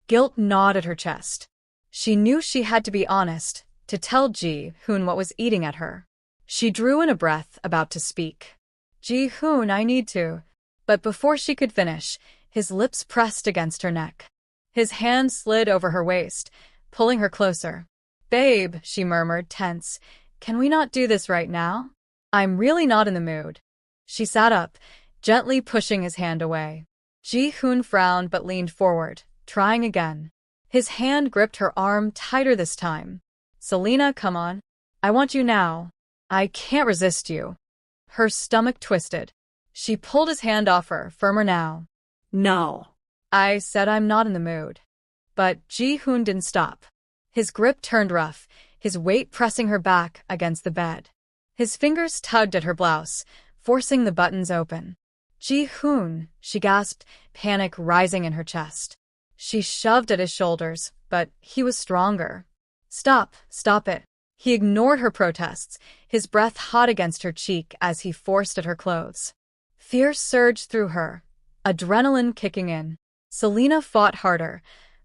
Guilt gnawed at her chest. She knew she had to be honest, to tell Ji-hoon what was eating at her. She drew in a breath, about to speak. Ji-hoon, I need to. But before she could finish, his lips pressed against her neck. His hand slid over her waist, pulling her closer. Babe, she murmured, tense, can we not do this right now? I'm really not in the mood. She sat up, gently pushing his hand away. Ji-hoon frowned but leaned forward, trying again. His hand gripped her arm tighter this time. Selena, come on. I want you now. I can't resist you. Her stomach twisted. She pulled his hand off her, firmer now. No. I said I'm not in the mood. But Ji-hoon didn't stop. His grip turned rough, his weight pressing her back against the bed. His fingers tugged at her blouse, forcing the buttons open. Ji-hoon, she gasped, panic rising in her chest. She shoved at his shoulders, but he was stronger. Stop it. He ignored her protests, his breath hot against her cheek as he forced at her clothes. Fear surged through her, adrenaline kicking in. Selena fought harder,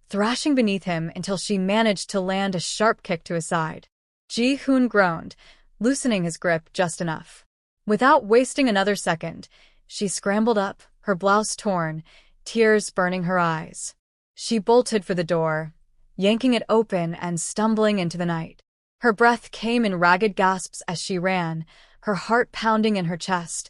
thrashing beneath him until she managed to land a sharp kick to his side. Ji-hoon groaned, loosening his grip just enough. Without wasting another second, she scrambled up, her blouse torn, tears burning her eyes. She bolted for the door, yanking it open and stumbling into the night. Her breath came in ragged gasps as she ran, her heart pounding in her chest,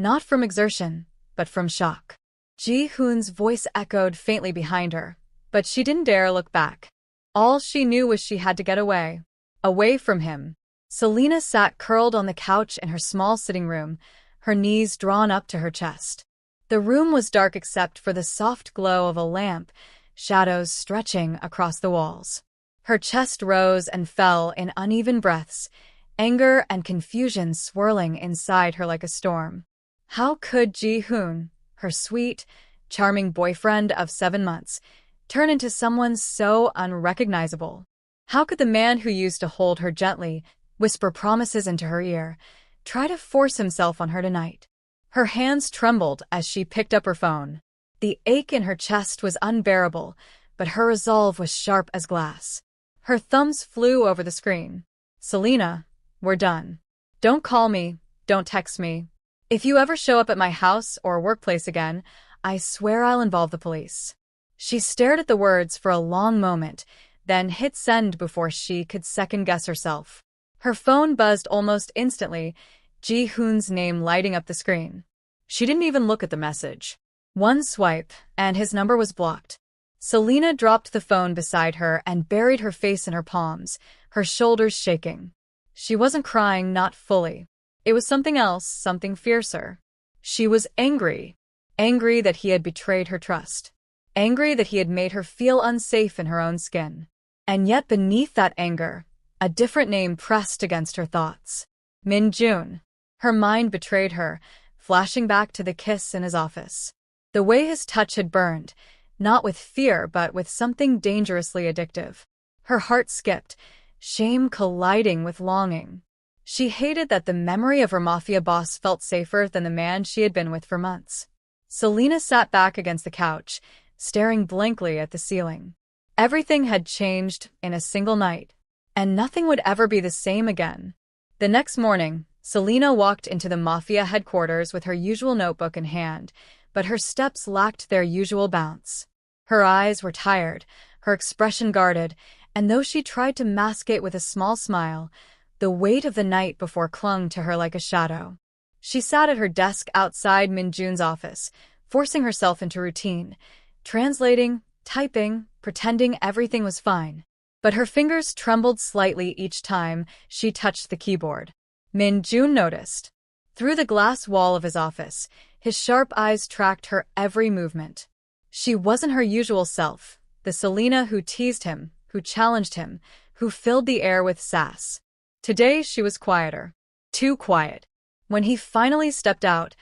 not from exertion, but from shock. Ji-hoon's voice echoed faintly behind her, but she didn't dare look back. All she knew was she had to get away. Away from him. Selena sat curled on the couch in her small sitting room, her knees drawn up to her chest. The room was dark except for the soft glow of a lamp, shadows stretching across the walls. Her chest rose and fell in uneven breaths, anger and confusion swirling inside her like a storm. How could Ji-hoon, her sweet, charming boyfriend of 7 months, turn into someone so unrecognizable? How could the man who used to hold her gently, whisper promises into her ear, try to force himself on her tonight? Her hands trembled as she picked up her phone. The ache in her chest was unbearable, but her resolve was sharp as glass. Her thumbs flew over the screen. Selena, we're done. Don't call me, don't text me. If you ever show up at my house or workplace again, I swear I'll involve the police. She stared at the words for a long moment, then hit send before she could second-guess herself. Her phone buzzed almost instantly, Ji-hoon's name lighting up the screen. She didn't even look at the message. One swipe, and his number was blocked. Selena dropped the phone beside her and buried her face in her palms, her shoulders shaking. She wasn't crying, not fully. It was something else, something fiercer. She was angry. Angry that he had betrayed her trust. Angry that he had made her feel unsafe in her own skin. And yet beneath that anger, a different name pressed against her thoughts. Min-jun. Her mind betrayed her, flashing back to the kiss in his office. The way his touch had burned, not with fear but with something dangerously addictive. Her heart skipped, shame colliding with longing. She hated that the memory of her Mafia boss felt safer than the man she had been with for months. Selena sat back against the couch, staring blankly at the ceiling. Everything had changed in a single night, and nothing would ever be the same again. The next morning, Selena walked into the Mafia headquarters with her usual notebook in hand, but her steps lacked their usual bounce. Her eyes were tired, her expression guarded, and though she tried to mask it with a small smile, the weight of the night before clung to her like a shadow. She sat at her desk outside Minjun's office, forcing herself into routine, translating, typing, pretending everything was fine. But her fingers trembled slightly each time she touched the keyboard. Minjun noticed. Through the glass wall of his office, his sharp eyes tracked her every movement. She wasn't her usual self, the Selena who teased him, who challenged him, who filled the air with sass. Today she was quieter. Too quiet. When he finally stepped out,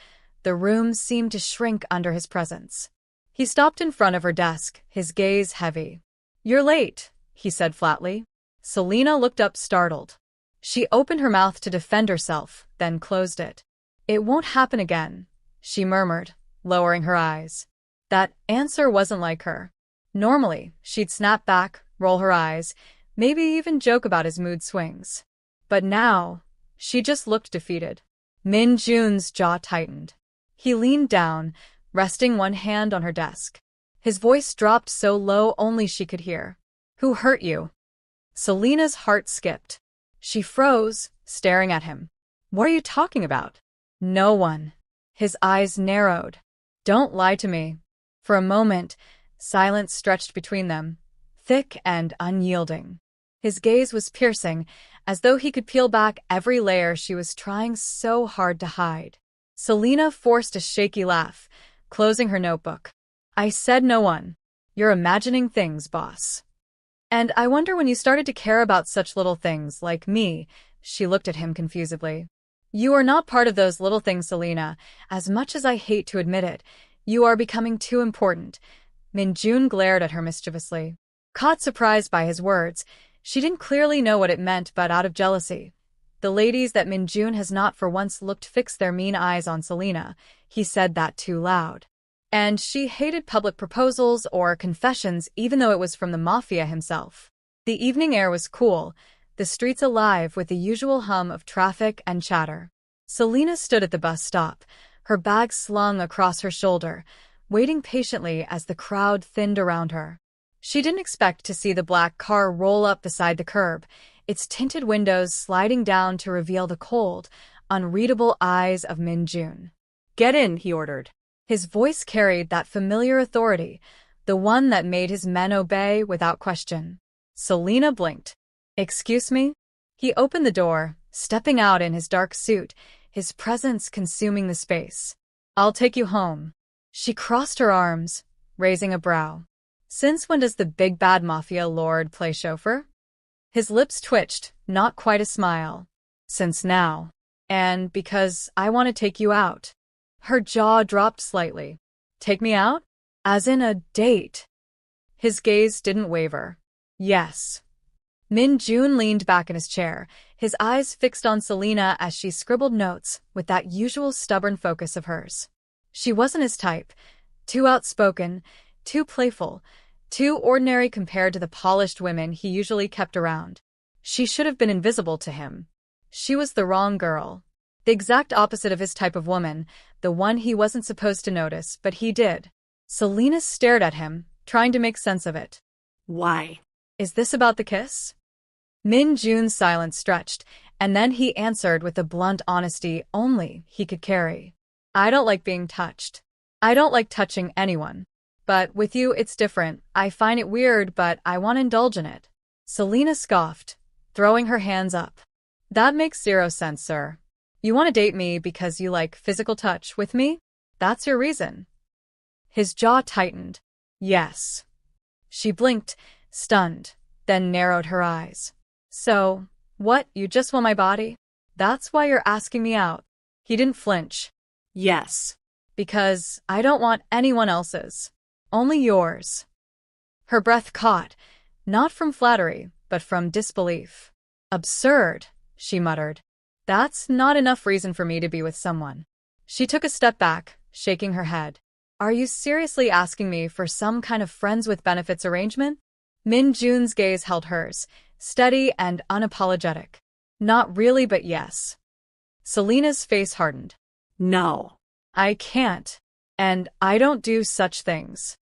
the room seemed to shrink under his presence. He stopped in front of her desk, his gaze heavy. "You're late," he said flatly. Selena looked up startled. She opened her mouth to defend herself, then closed it. "It won't happen again," she murmured, lowering her eyes. That answer wasn't like her. Normally, she'd snap back, roll her eyes, maybe even joke about his mood swings. But now, she just looked defeated. Min Jun's jaw tightened. He leaned down, resting one hand on her desk. His voice dropped so low only she could hear. "Who hurt you?" Selena's heart skipped. She froze, staring at him. "What are you talking about?" "No one." His eyes narrowed. "Don't lie to me." For a moment, silence stretched between them, thick and unyielding. His gaze was piercing, as though he could peel back every layer she was trying so hard to hide. Selena forced a shaky laugh, closing her notebook. "I said no one. You're imagining things, boss. And I wonder when you started to care about such little things like me." She looked at him confusedly. "You are not part of those little things, Selena. As much as I hate to admit it, you are becoming too important." Minjun glared at her mischievously. Caught surprised by his words, she didn't clearly know what it meant, but out of jealousy. The ladies that Minjun has not for once looked fixed their mean eyes on Selena. He said that too loud. And she hated public proposals or confessions, even though it was from the Mafia himself. The evening air was cool, the streets alive with the usual hum of traffic and chatter. Selena stood at the bus stop, her bag slung across her shoulder, waiting patiently as the crowd thinned around her. She didn't expect to see the black car roll up beside the curb, its tinted windows sliding down to reveal the cold, unreadable eyes of Minjun. "Get in," he ordered. His voice carried that familiar authority, the one that made his men obey without question. Selena blinked. "Excuse me?" He opened the door, stepping out in his dark suit, his presence consuming the space. "I'll take you home." She crossed her arms, raising a brow. "Since when does the big bad Mafia lord play chauffeur?" His lips twitched, not quite a smile. "Since now. And because I want to take you out." Her jaw dropped slightly. "Take me out? As in a date?" His gaze didn't waver. "Yes." Min Jun leaned back in his chair, his eyes fixed on Selena as she scribbled notes with that usual stubborn focus of hers. She wasn't his type, too outspoken, too playful, too ordinary compared to the polished women he usually kept around. She should have been invisible to him. She was the wrong girl. The exact opposite of his type of woman, the one he wasn't supposed to notice, but he did. Selena stared at him, trying to make sense of it. Why? "Is this about the kiss?" Min Jun's silence stretched, and then he answered with the blunt honesty only he could carry. "I don't like being touched. I don't like touching anyone. But with you it's different. I find it weird, but I want to indulge in it." Selena scoffed, throwing her hands up. "That makes zero sense, sir. You want to date me because you like physical touch with me? That's your reason." His jaw tightened. "Yes." She blinked, stunned, then narrowed her eyes. "So, what, you just want my body? That's why you're asking me out?" He didn't flinch. "Yes." "Because I don't want anyone else's. Only yours." Her breath caught, not from flattery, but from disbelief. "Absurd," she muttered. "That's not enough reason for me to be with someone." She took a step back, shaking her head. Are you seriously asking me for some kind of friends with benefits arrangement? Min Jun's gaze held hers, steady and unapologetic. Not really, but yes. Selena's face hardened. No. I can't. And I don't do such things.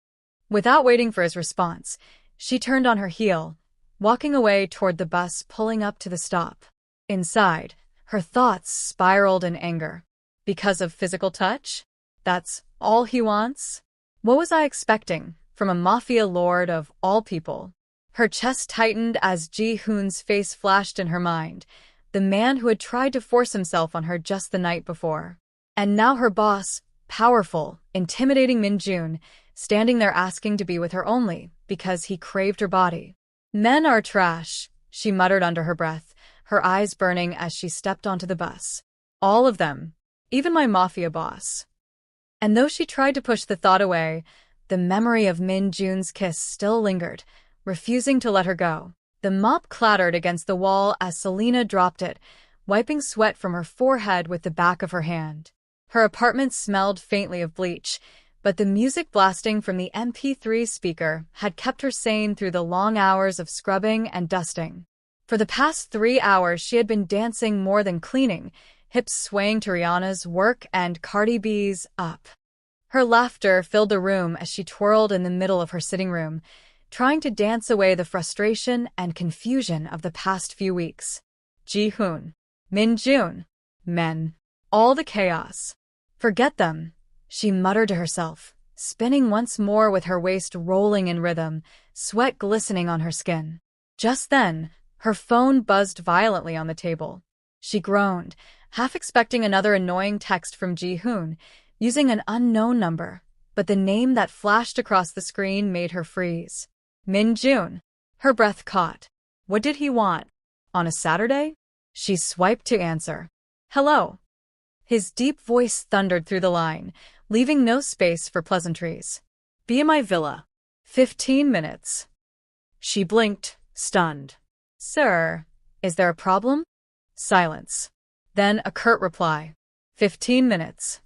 Without waiting for his response, she turned on her heel, walking away toward the bus pulling up to the stop. Inside, her thoughts spiraled in anger. Because of physical touch? That's all he wants? What was I expecting from a mafia lord of all people? Her chest tightened as Ji-hoon's face flashed in her mind, the man who had tried to force himself on her just the night before. And now her boss, powerful, intimidating Min Jun, standing there asking to be with her only because he craved her body. Men are trash, she muttered under her breath, her eyes burning as she stepped onto the bus. All of them, even my mafia boss. And though she tried to push the thought away, the memory of Min Jun's kiss still lingered, refusing to let her go. The mop clattered against the wall as Selena dropped it, wiping sweat from her forehead with the back of her hand. Her apartment smelled faintly of bleach, but the music blasting from the MP3 speaker had kept her sane through the long hours of scrubbing and dusting. For the past 3 hours she had been dancing more than cleaning, hips swaying to Rihanna's Work and Cardi B's Up. Her laughter filled the room as she twirled in the middle of her sitting room, trying to dance away the frustration and confusion of the past few weeks. Ji-hoon, Min Jun, men, all the chaos. Forget them, she muttered to herself, spinning once more with her waist rolling in rhythm, sweat glistening on her skin. Just then, her phone buzzed violently on the table. She groaned, half expecting another annoying text from Ji-hoon, using an unknown number, but the name that flashed across the screen made her freeze. Min Jun. Her breath caught. What did he want? On a Saturday? She swiped to answer. Hello. His deep voice thundered through the line, leaving no space for pleasantries. Be in my villa. 15 minutes. She blinked, stunned. Sir, is there a problem? Silence. Then a curt reply. 15 minutes.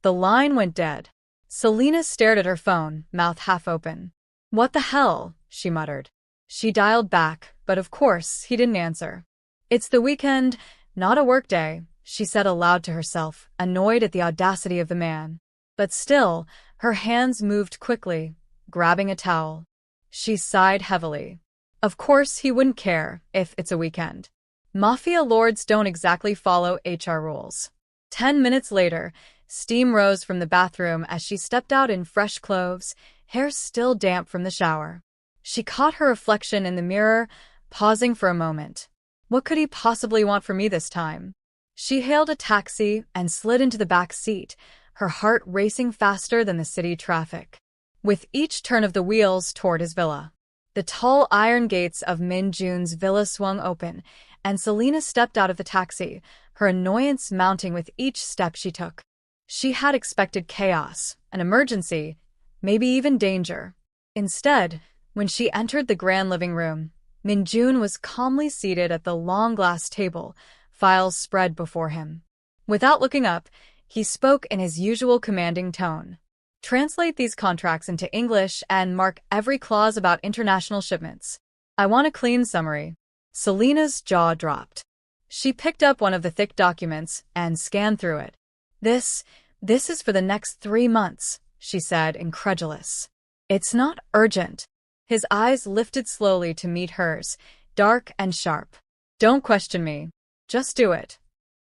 The line went dead. Selena stared at her phone, mouth half open. What the hell? She muttered. She dialed back, but of course he didn't answer. It's the weekend, not a workday, she said aloud to herself, annoyed at the audacity of the man. But still, her hands moved quickly, grabbing a towel. She sighed heavily. Of course he wouldn't care if it's a weekend. Mafia lords don't exactly follow HR rules. 10 minutes later, steam rose from the bathroom as she stepped out in fresh clothes, hair still damp from the shower. She caught her reflection in the mirror, pausing for a moment. What could he possibly want from me this time? She hailed a taxi and slid into the back seat, her heart racing faster than the city traffic. With each turn of the wheels toward his villa, the tall iron gates of Min Jun's villa swung open, and Selena stepped out of the taxi, her annoyance mounting with each step she took. She had expected chaos, an emergency, maybe even danger. Instead, when she entered the grand living room, Min Jun was calmly seated at the long glass table, files spread before him. Without looking up, he spoke in his usual commanding tone. Translate these contracts into English and mark every clause about international shipments. I want a clean summary. Selena's jaw dropped. She picked up one of the thick documents and scanned through it. This is for the next 3 months, she said, incredulous. It's not urgent. His eyes lifted slowly to meet hers, dark and sharp. Don't question me. Just do it.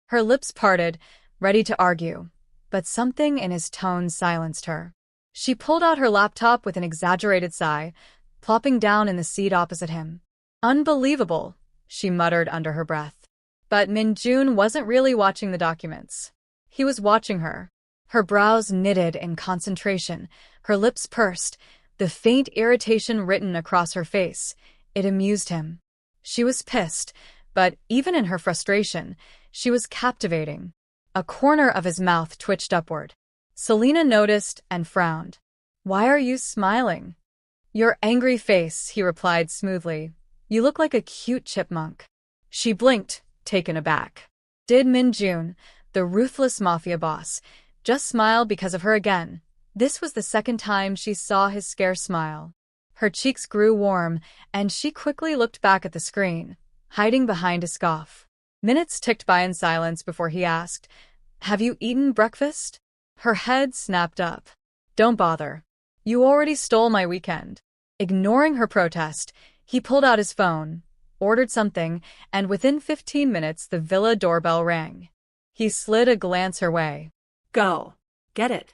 Her lips parted, ready to argue, but something in his tone silenced her. She pulled out her laptop with an exaggerated sigh, plopping down in the seat opposite him. Unbelievable, she muttered under her breath. But Min Jun wasn't really watching the documents. He was watching her. Her brows knitted in concentration, her lips pursed, the faint irritation written across her face. It amused him. She was pissed, but even in her frustration, she was captivating. A corner of his mouth twitched upward. Selena noticed and frowned. Why are you smiling? Your angry face, he replied smoothly. You look like a cute chipmunk. She blinked, taken aback. Did Min Jun, the ruthless mafia boss, just smile because of her again? This was the second time she saw his scarce smile. Her cheeks grew warm, and she quickly looked back at the screen, hiding behind a scoff. Minutes ticked by in silence before he asked, "Have you eaten breakfast?" Her head snapped up. "Don't bother. You already stole my weekend." Ignoring her protest, he pulled out his phone, ordered something, and within 15 minutes the villa doorbell rang. He slid a glance her way. Go. Get it.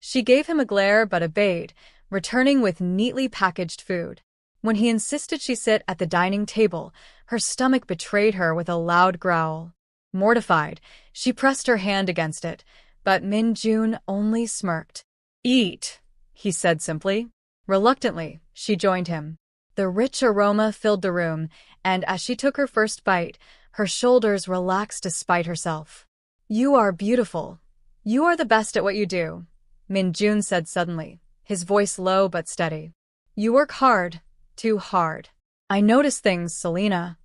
She gave him a glare but obeyed, returning with neatly packaged food. When he insisted she sit at the dining table, her stomach betrayed her with a loud growl. Mortified, she pressed her hand against it, but Min-jun only smirked. "Eat," he said simply. Reluctantly, she joined him. The rich aroma filled the room, and as she took her first bite, her shoulders relaxed despite herself. "You are beautiful. You are the best at what you do," Min-jun said suddenly, his voice low but steady. "You work hard, too hard. I notice things, Selena."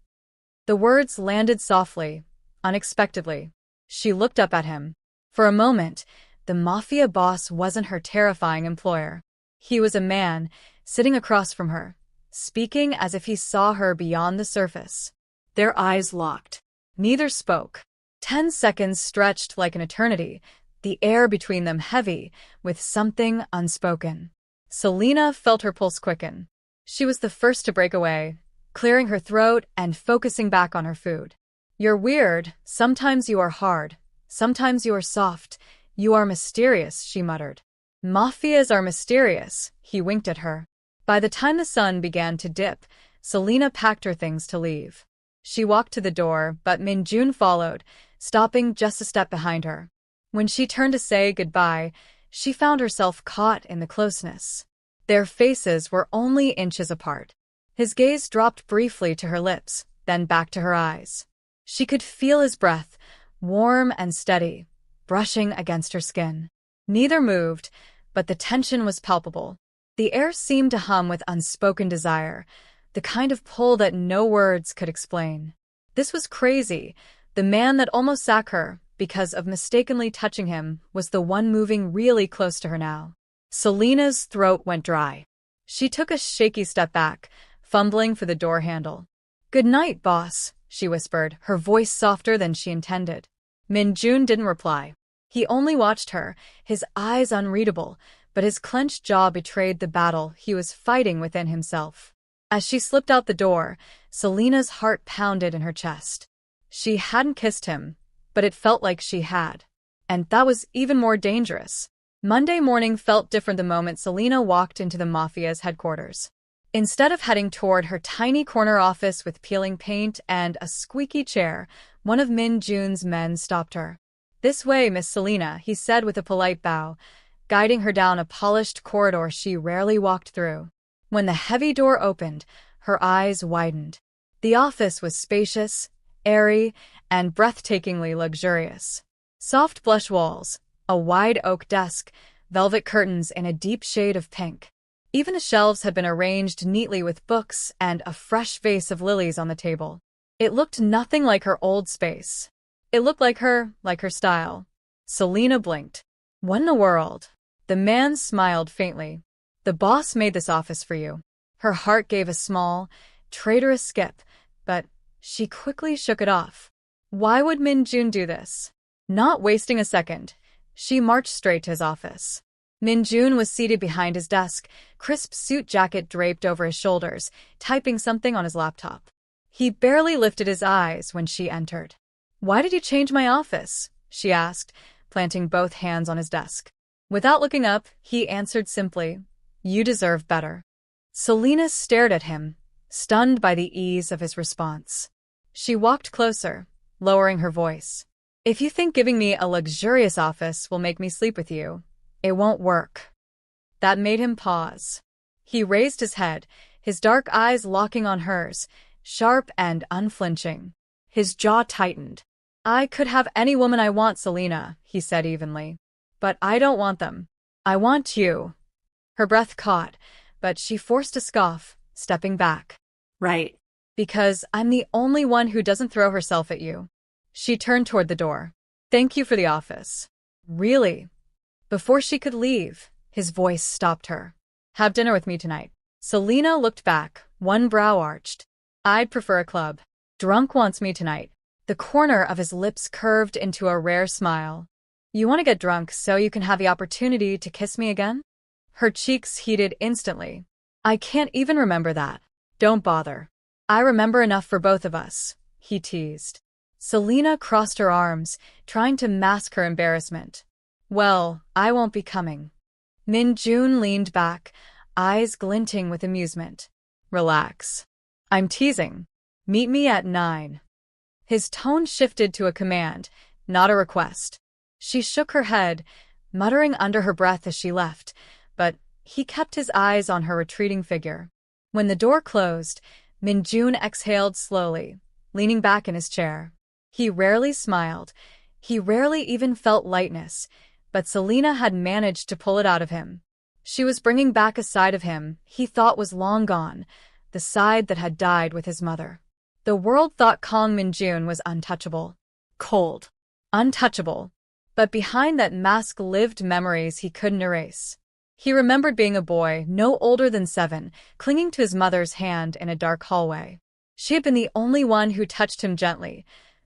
The words landed softly, unexpectedly. She looked up at him. For a moment, the Mafia boss wasn't her terrifying employer. He was a man, sitting across from her, speaking as if he saw her beyond the surface. Their eyes locked. Neither spoke. 10 seconds stretched like an eternity, the air between them heavy with something unspoken. Selena felt her pulse quicken. She was the first to break away, clearing her throat and focusing back on her food. "You're weird. Sometimes you are hard. Sometimes you are soft. You are mysterious," she muttered. "Mafias are mysterious," he winked at her. By the time the sun began to dip, Selena packed her things to leave. She walked to the door, but Min-jun followed, stopping just a step behind her. When she turned to say goodbye, she found herself caught in the closeness. Their faces were only inches apart. His gaze dropped briefly to her lips, then back to her eyes. She could feel his breath, warm and steady, brushing against her skin. Neither moved, but the tension was palpable. The air seemed to hum with unspoken desire, the kind of pull that no words could explain. This was crazy. The man that almost sacked her, because of mistakenly touching him, was the one moving really close to her now. Selena's throat went dry. She took a shaky step back, fumbling for the door handle. "Good night, boss," she whispered, her voice softer than she intended. Min-jun didn't reply. He only watched her, his eyes unreadable, but his clenched jaw betrayed the battle he was fighting within himself. As she slipped out the door, Selena's heart pounded in her chest. She hadn't kissed him, but it felt like she had. And that was even more dangerous. Monday morning felt different the moment Selena walked into the Mafia's headquarters. Instead of heading toward her tiny corner office with peeling paint and a squeaky chair, one of Min-jun's men stopped her. "This way, Miss Selena," he said with a polite bow, guiding her down a polished corridor she rarely walked through. When the heavy door opened, her eyes widened. The office was spacious, airy, and breathtakingly luxurious. Soft blush walls, a wide oak desk, velvet curtains in a deep shade of pink. Even the shelves had been arranged neatly with books and a fresh vase of lilies on the table. It looked nothing like her old space. It looked like her style. Selena blinked. "What in the world?" The man smiled faintly. "The boss made this office for you." Her heart gave a small, traitorous skip, but she quickly shook it off. Why would Min-jun do this? Not wasting a second, she marched straight to his office. Min-jun was seated behind his desk, crisp suit jacket draped over his shoulders, typing something on his laptop. He barely lifted his eyes when she entered. "Why did you change my office?" she asked, planting both hands on his desk. Without looking up, he answered simply, "You deserve better." Selena stared at him, stunned by the ease of his response. She walked closer, lowering her voice. "If you think giving me a luxurious office will make me sleep with you, it won't work." That made him pause. He raised his head, his dark eyes locking on hers, sharp and unflinching. His jaw tightened. "I could have any woman I want, Selena," he said evenly. "But I don't want them. I want you." Her breath caught, but she forced a scoff, stepping back. "Right. "Because I'm the only one who doesn't throw herself at you." She turned toward the door. "Thank you for the office." "Really?" Before she could leave, His voice stopped her. Have dinner with me tonight. Selena looked back, one brow arched. I'd prefer a club. Drunk wants me tonight. The corner of his lips curved into a rare smile. You want to get drunk so you can have the opportunity to kiss me again? Her cheeks heated instantly. I can't even remember that. Don't bother. I remember enough for both of us, he teased. Selena crossed her arms, trying to mask her embarrassment. Well, I won't be coming. Min-jun leaned back, eyes glinting with amusement. Relax. I'm teasing. Meet me at 9. His tone shifted to a command, not a request. She shook her head, muttering under her breath as she left, but he kept his eyes on her retreating figure. When the door closed, Min-jun exhaled slowly, leaning back in his chair. He rarely smiled. He rarely even felt lightness, but Selena had managed to pull it out of him. She was bringing back a side of him he thought was long gone, the side that had died with his mother. The world thought Kang Min-jun was untouchable. Cold. Untouchable. But behind that mask lived memories he couldn't erase. He remembered being a boy, no older than 7, clinging to his mother's hand in a dark hallway. She had been the only one who touched him gently,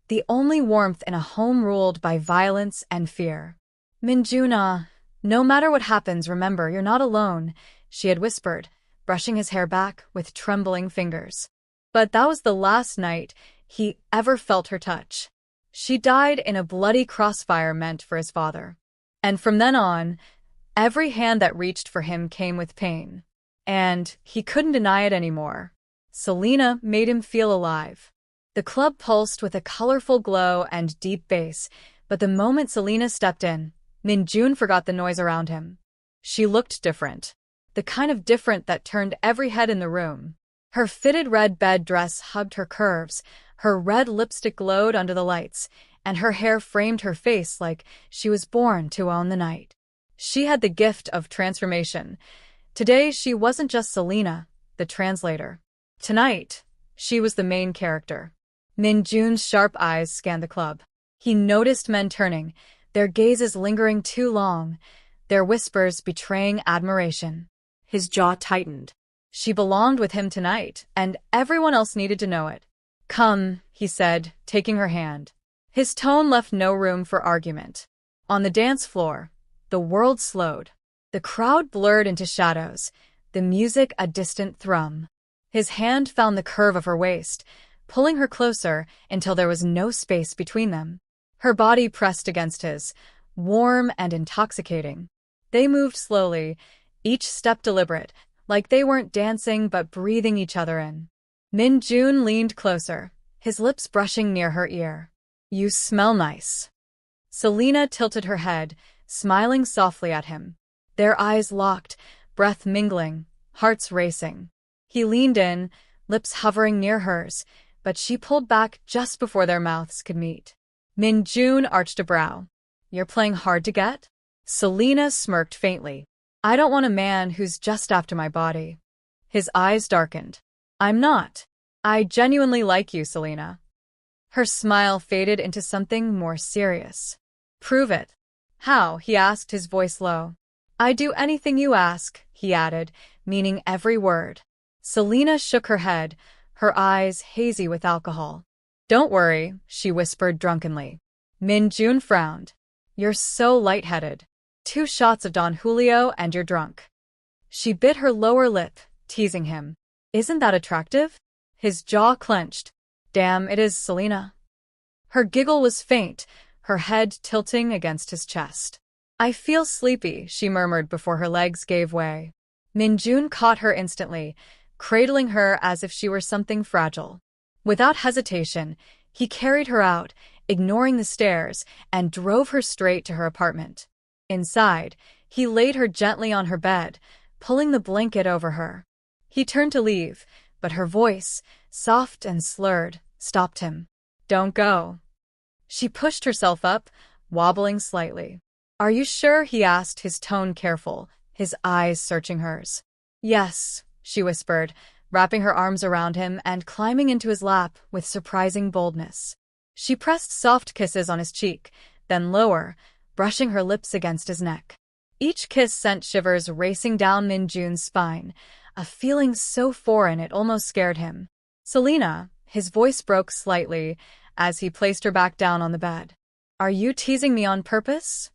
the only warmth in a home ruled by violence and fear. Min-jun, no matter what happens, remember, you're not alone, she had whispered, brushing his hair back with trembling fingers. But that was the last night he ever felt her touch. She died in a bloody crossfire meant for his father. And from then on, every hand that reached for him came with pain. And he couldn't deny it anymore. Selena made him feel alive. The club pulsed with a colorful glow and deep bass, but the moment Selena stepped in, Min-jun forgot the noise around him. She looked different. The kind of different that turned every head in the room. Her fitted red bed dress hugged her curves, her red lipstick glowed under the lights, and her hair framed her face like she was born to own the night. She had the gift of transformation. Today she wasn't just Selena, the translator. Tonight, she was the main character. Min-jun's sharp eyes scanned the club. He noticed men turning, their gazes lingering too long, their whispers betraying admiration. His jaw tightened. She belonged with him tonight, and everyone else needed to know it. Come, he said, taking her hand. His tone left no room for argument. On the dance floor, the world slowed. The crowd blurred into shadows, the music a distant thrum. His hand found the curve of her waist, pulling her closer until there was no space between them. Her body pressed against his, warm and intoxicating. They moved slowly, each step deliberate, like they weren't dancing but breathing each other in. Min-jun leaned closer, his lips brushing near her ear. You smell nice. Selena tilted her head, smiling softly at him. Their eyes locked, breath mingling, hearts racing. He leaned in, lips hovering near hers, but she pulled back just before their mouths could meet. Min-jun arched a brow. You're playing hard to get? Selena smirked faintly. I don't want a man who's just after my body. His eyes darkened. I'm not. I genuinely like you, Selena. Her smile faded into something more serious. Prove it. How? He asked, his voice low. I do anything you ask, he added, meaning every word. Selena shook her head, her eyes hazy with alcohol. Don't worry, she whispered drunkenly. Min-jun frowned. You're so lightheaded. 2 shots of Don Julio and you're drunk. She bit her lower lip, teasing him. Isn't that attractive? His jaw clenched. Damn, it is, Selena. Her giggle was faint, her head tilting against his chest. I feel sleepy, she murmured before her legs gave way. Min-jun caught her instantly, cradling her as if she were something fragile. Without hesitation, he carried her out, ignoring the stairs, and drove her straight to her apartment. Inside, he laid her gently on her bed, pulling the blanket over her. He turned to leave, but her voice, soft and slurred, stopped him. Don't go. She pushed herself up, wobbling slightly. Are you sure? He asked, his tone careful, his eyes searching hers. Yes, she whispered, wrapping her arms around him and climbing into his lap with surprising boldness. She pressed soft kisses on his cheek, then lower, brushing her lips against his neck. Each kiss sent shivers racing down Min-jun's spine, a feeling so foreign it almost scared him. "Selena," his voice broke slightly as he placed her back down on the bed. "Are you teasing me on purpose?"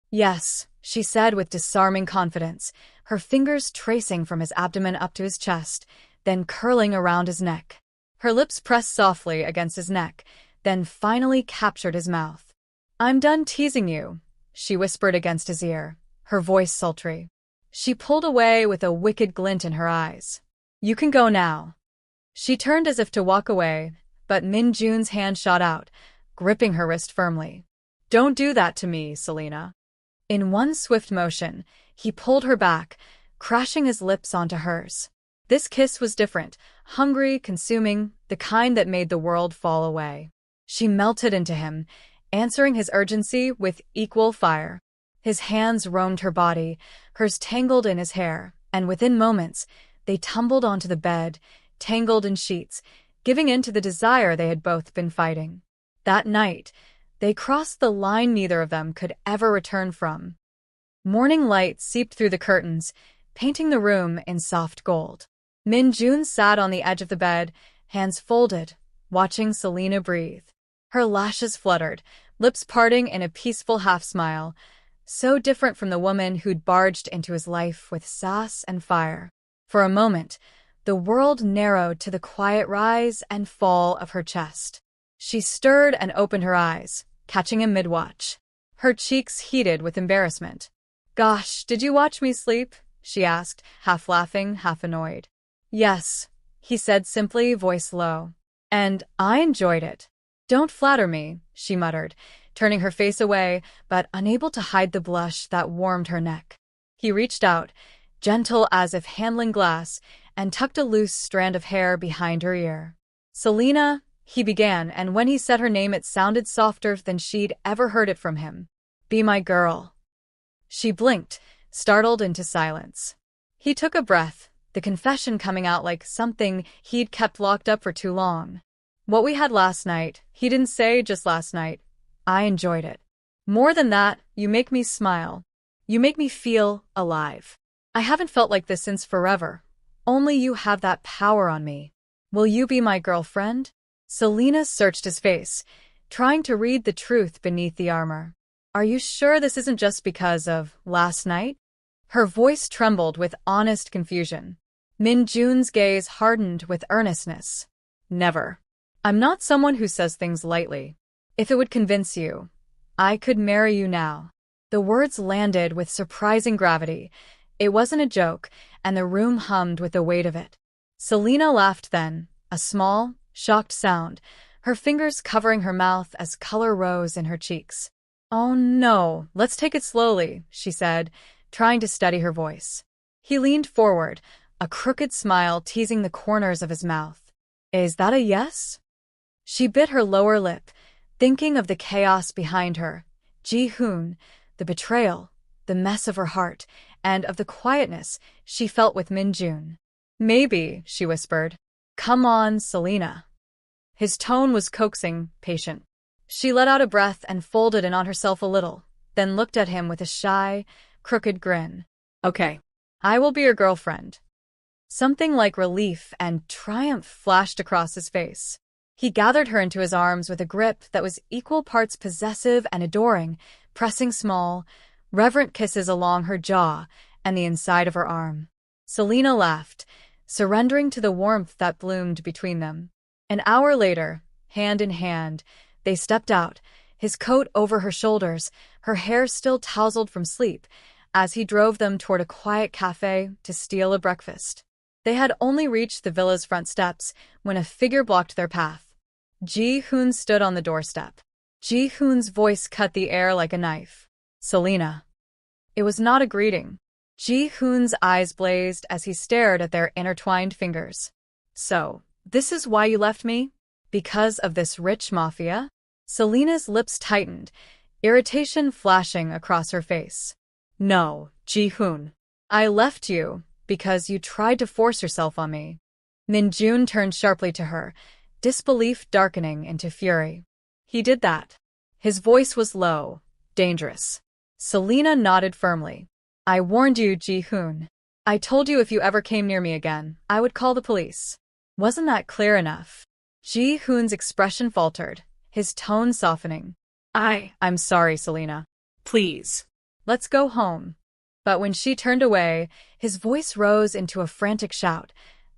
"Yes," she said with disarming confidence, her fingers tracing from his abdomen up to his chest, then curling around his neck. Her lips pressed softly against his neck, then finally captured his mouth. "I'm done teasing you," she whispered against his ear, her voice sultry. She pulled away with a wicked glint in her eyes. "You can go now." She turned as if to walk away, but Min-jun's hand shot out, gripping her wrist firmly. "Don't do that to me, Selena." In one swift motion, he pulled her back, crashing his lips onto hers. This kiss was different, hungry, consuming, the kind that made the world fall away. She melted into him, answering his urgency with equal fire. His hands roamed her body, hers tangled in his hair, and within moments, they tumbled onto the bed, tangled in sheets, giving in to the desire they had both been fighting. That night, they crossed the line neither of them could ever return from. Morning light seeped through the curtains, painting the room in soft gold. Min-jun sat on the edge of the bed, hands folded, watching Selena breathe. Her lashes fluttered, lips parting in a peaceful half-smile, so different from the woman who'd barged into his life with sass and fire. For a moment, the world narrowed to the quiet rise and fall of her chest. She stirred and opened her eyes, catching him mid-watch. Her cheeks heated with embarrassment. "Gosh, did you watch me sleep?" she asked, half laughing, half annoyed. "Yes," he said simply, voice low. "And I enjoyed it." "Don't flatter me," she muttered, turning her face away, but unable to hide the blush that warmed her neck. He reached out, gentle as if handling glass, and tucked a loose strand of hair behind her ear. "Selena," he began, and when he said her name it sounded softer than she'd ever heard it from him. "Be my girl." She blinked, startled into silence. He took a breath, the confession coming out like something he'd kept locked up for too long. "What we had last night," he didn't say just last night, "I enjoyed it. More than that, you make me smile. You make me feel alive. I haven't felt like this since forever. Only you have that power on me. Will you be my girlfriend?" Selena searched his face, trying to read the truth beneath the armor. "Are you sure this isn't just because of last night?" Her voice trembled with honest confusion. Min-jun's gaze hardened with earnestness. "Never. I'm not someone who says things lightly. If it would convince you, I could marry you now." The words landed with surprising gravity. It wasn't a joke, and the room hummed with the weight of it. Selena laughed then, a small, shocked sound, her fingers covering her mouth as color rose in her cheeks. "Oh no, let's take it slowly," she said, trying to steady her voice. He leaned forward, a crooked smile teasing the corners of his mouth. "Is that a yes?" She bit her lower lip, thinking of the chaos behind her, Ji-hoon, the betrayal, the mess of her heart, and of the quietness she felt with Min-jun. "Maybe," she whispered. "Come on, Selena." His tone was coaxing, patient. She let out a breath and folded in on herself a little, then looked at him with a shy, crooked grin. "Okay, I will be your girlfriend." Something like relief and triumph flashed across his face. He gathered her into his arms with a grip that was equal parts possessive and adoring, pressing small, reverent kisses along her jaw and the inside of her arm. Selena laughed, surrendering to the warmth that bloomed between them. An hour later, hand in hand, they stepped out, his coat over her shoulders, her hair still tousled from sleep, as he drove them toward a quiet cafe to steal a breakfast. They had only reached the villa's front steps when a figure blocked their path. Ji-hoon stood on the doorstep. Ji-hoon's voice cut the air like a knife. "Selena." It was not a greeting. Ji-hoon's eyes blazed as he stared at their intertwined fingers. "So, this is why you left me? Because of this rich mafia?" Selena's lips tightened, irritation flashing across her face. "No, Ji-hoon. I left you because you tried to force yourself on me." Min-jun turned sharply to her, disbelief darkening into fury. "He did that." His voice was low, dangerous. Selena nodded firmly. I warned you, Ji-hoon. I told you if you ever came near me again, I would call the police. Wasn't that clear enough? Ji-hoon's expression faltered, his tone softening. I'm sorry, Selena. Please. Let's go home. But when she turned away, his voice rose into a frantic shout,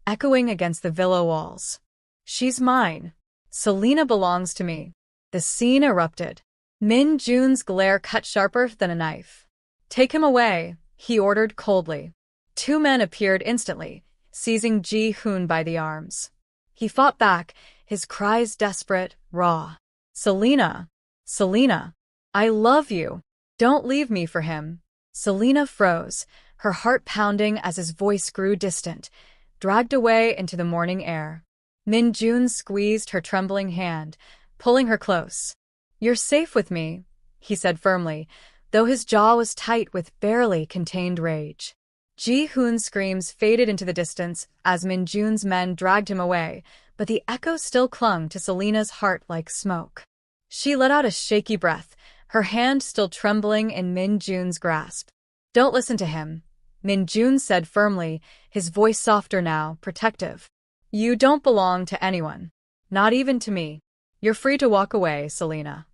echoing against the villa walls. She's mine. Selena belongs to me. The scene erupted. Min Jun's glare cut sharper than a knife. Take him away, he ordered coldly. Two men appeared instantly, seizing Ji-hoon by the arms. He fought back, his cries desperate, raw. Selena! Selena! I love you! Don't leave me for him. Selena froze, her heart pounding as his voice grew distant, dragged away into the morning air. Min Jun squeezed her trembling hand, pulling her close. You're safe with me, he said firmly, though his jaw was tight with barely contained rage. Ji-hoon's screams faded into the distance as Min Jun's men dragged him away, but the echo still clung to Selena's heart like smoke. She let out a shaky breath, her hand still trembling in Min Jun's grasp. Don't listen to him, Min Jun said firmly, his voice softer now, protective. You don't belong to anyone. Not even to me. You're free to walk away, Selena.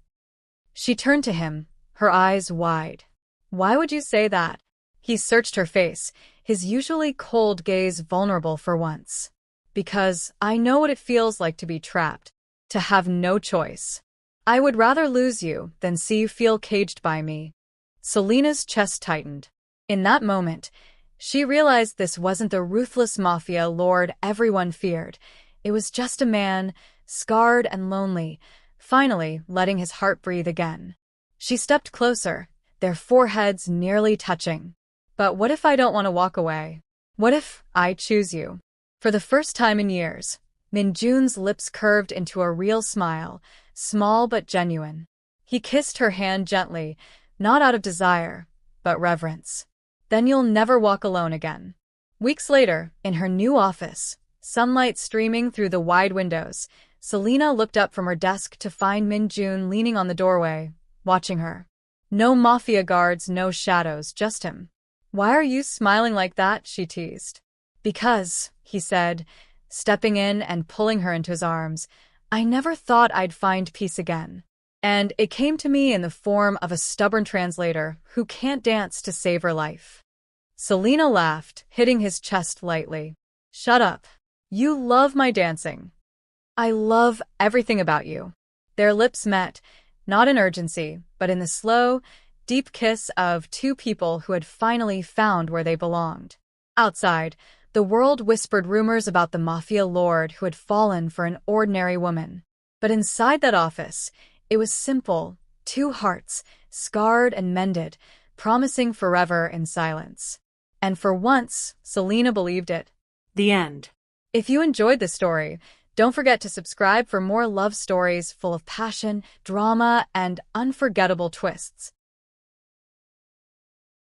She turned to him, her eyes wide. Why would you say that? He searched her face, his usually cold gaze vulnerable for once. Because I know what it feels like to be trapped, to have no choice. I would rather lose you than see you feel caged by me. Selena's chest tightened. In that moment, she realized this wasn't the ruthless Mafia lord everyone feared. It was just a man, scarred and lonely, finally letting his heart breathe again. She stepped closer, their foreheads nearly touching. But what if I don't want to walk away? What if I choose you? For the first time in years, Min Jun's lips curved into a real smile, small but genuine. He kissed her hand gently, not out of desire, but reverence. Then you'll never walk alone again. Weeks later, in her new office, sunlight streaming through the wide windows, Selena looked up from her desk to find Min Jun leaning on the doorway, watching her. No Mafia guards, no shadows, just him. Why are you smiling like that? She teased. Because, he said, stepping in and pulling her into his arms, I never thought I'd find peace again. And it came to me in the form of a stubborn translator who can't dance to save her life. Selena laughed, hitting his chest lightly. Shut up. You love my dancing. I love everything about you. Their lips met, not in urgency, but in the slow, deep kiss of two people who had finally found where they belonged. Outside, the world whispered rumors about the Mafia lord who had fallen for an ordinary woman. But inside that office, it was simple, two hearts, scarred and mended, promising forever in silence. And for once, Selena believed it. The end. If you enjoyed this story, don't forget to subscribe for more love stories full of passion, drama, and unforgettable twists.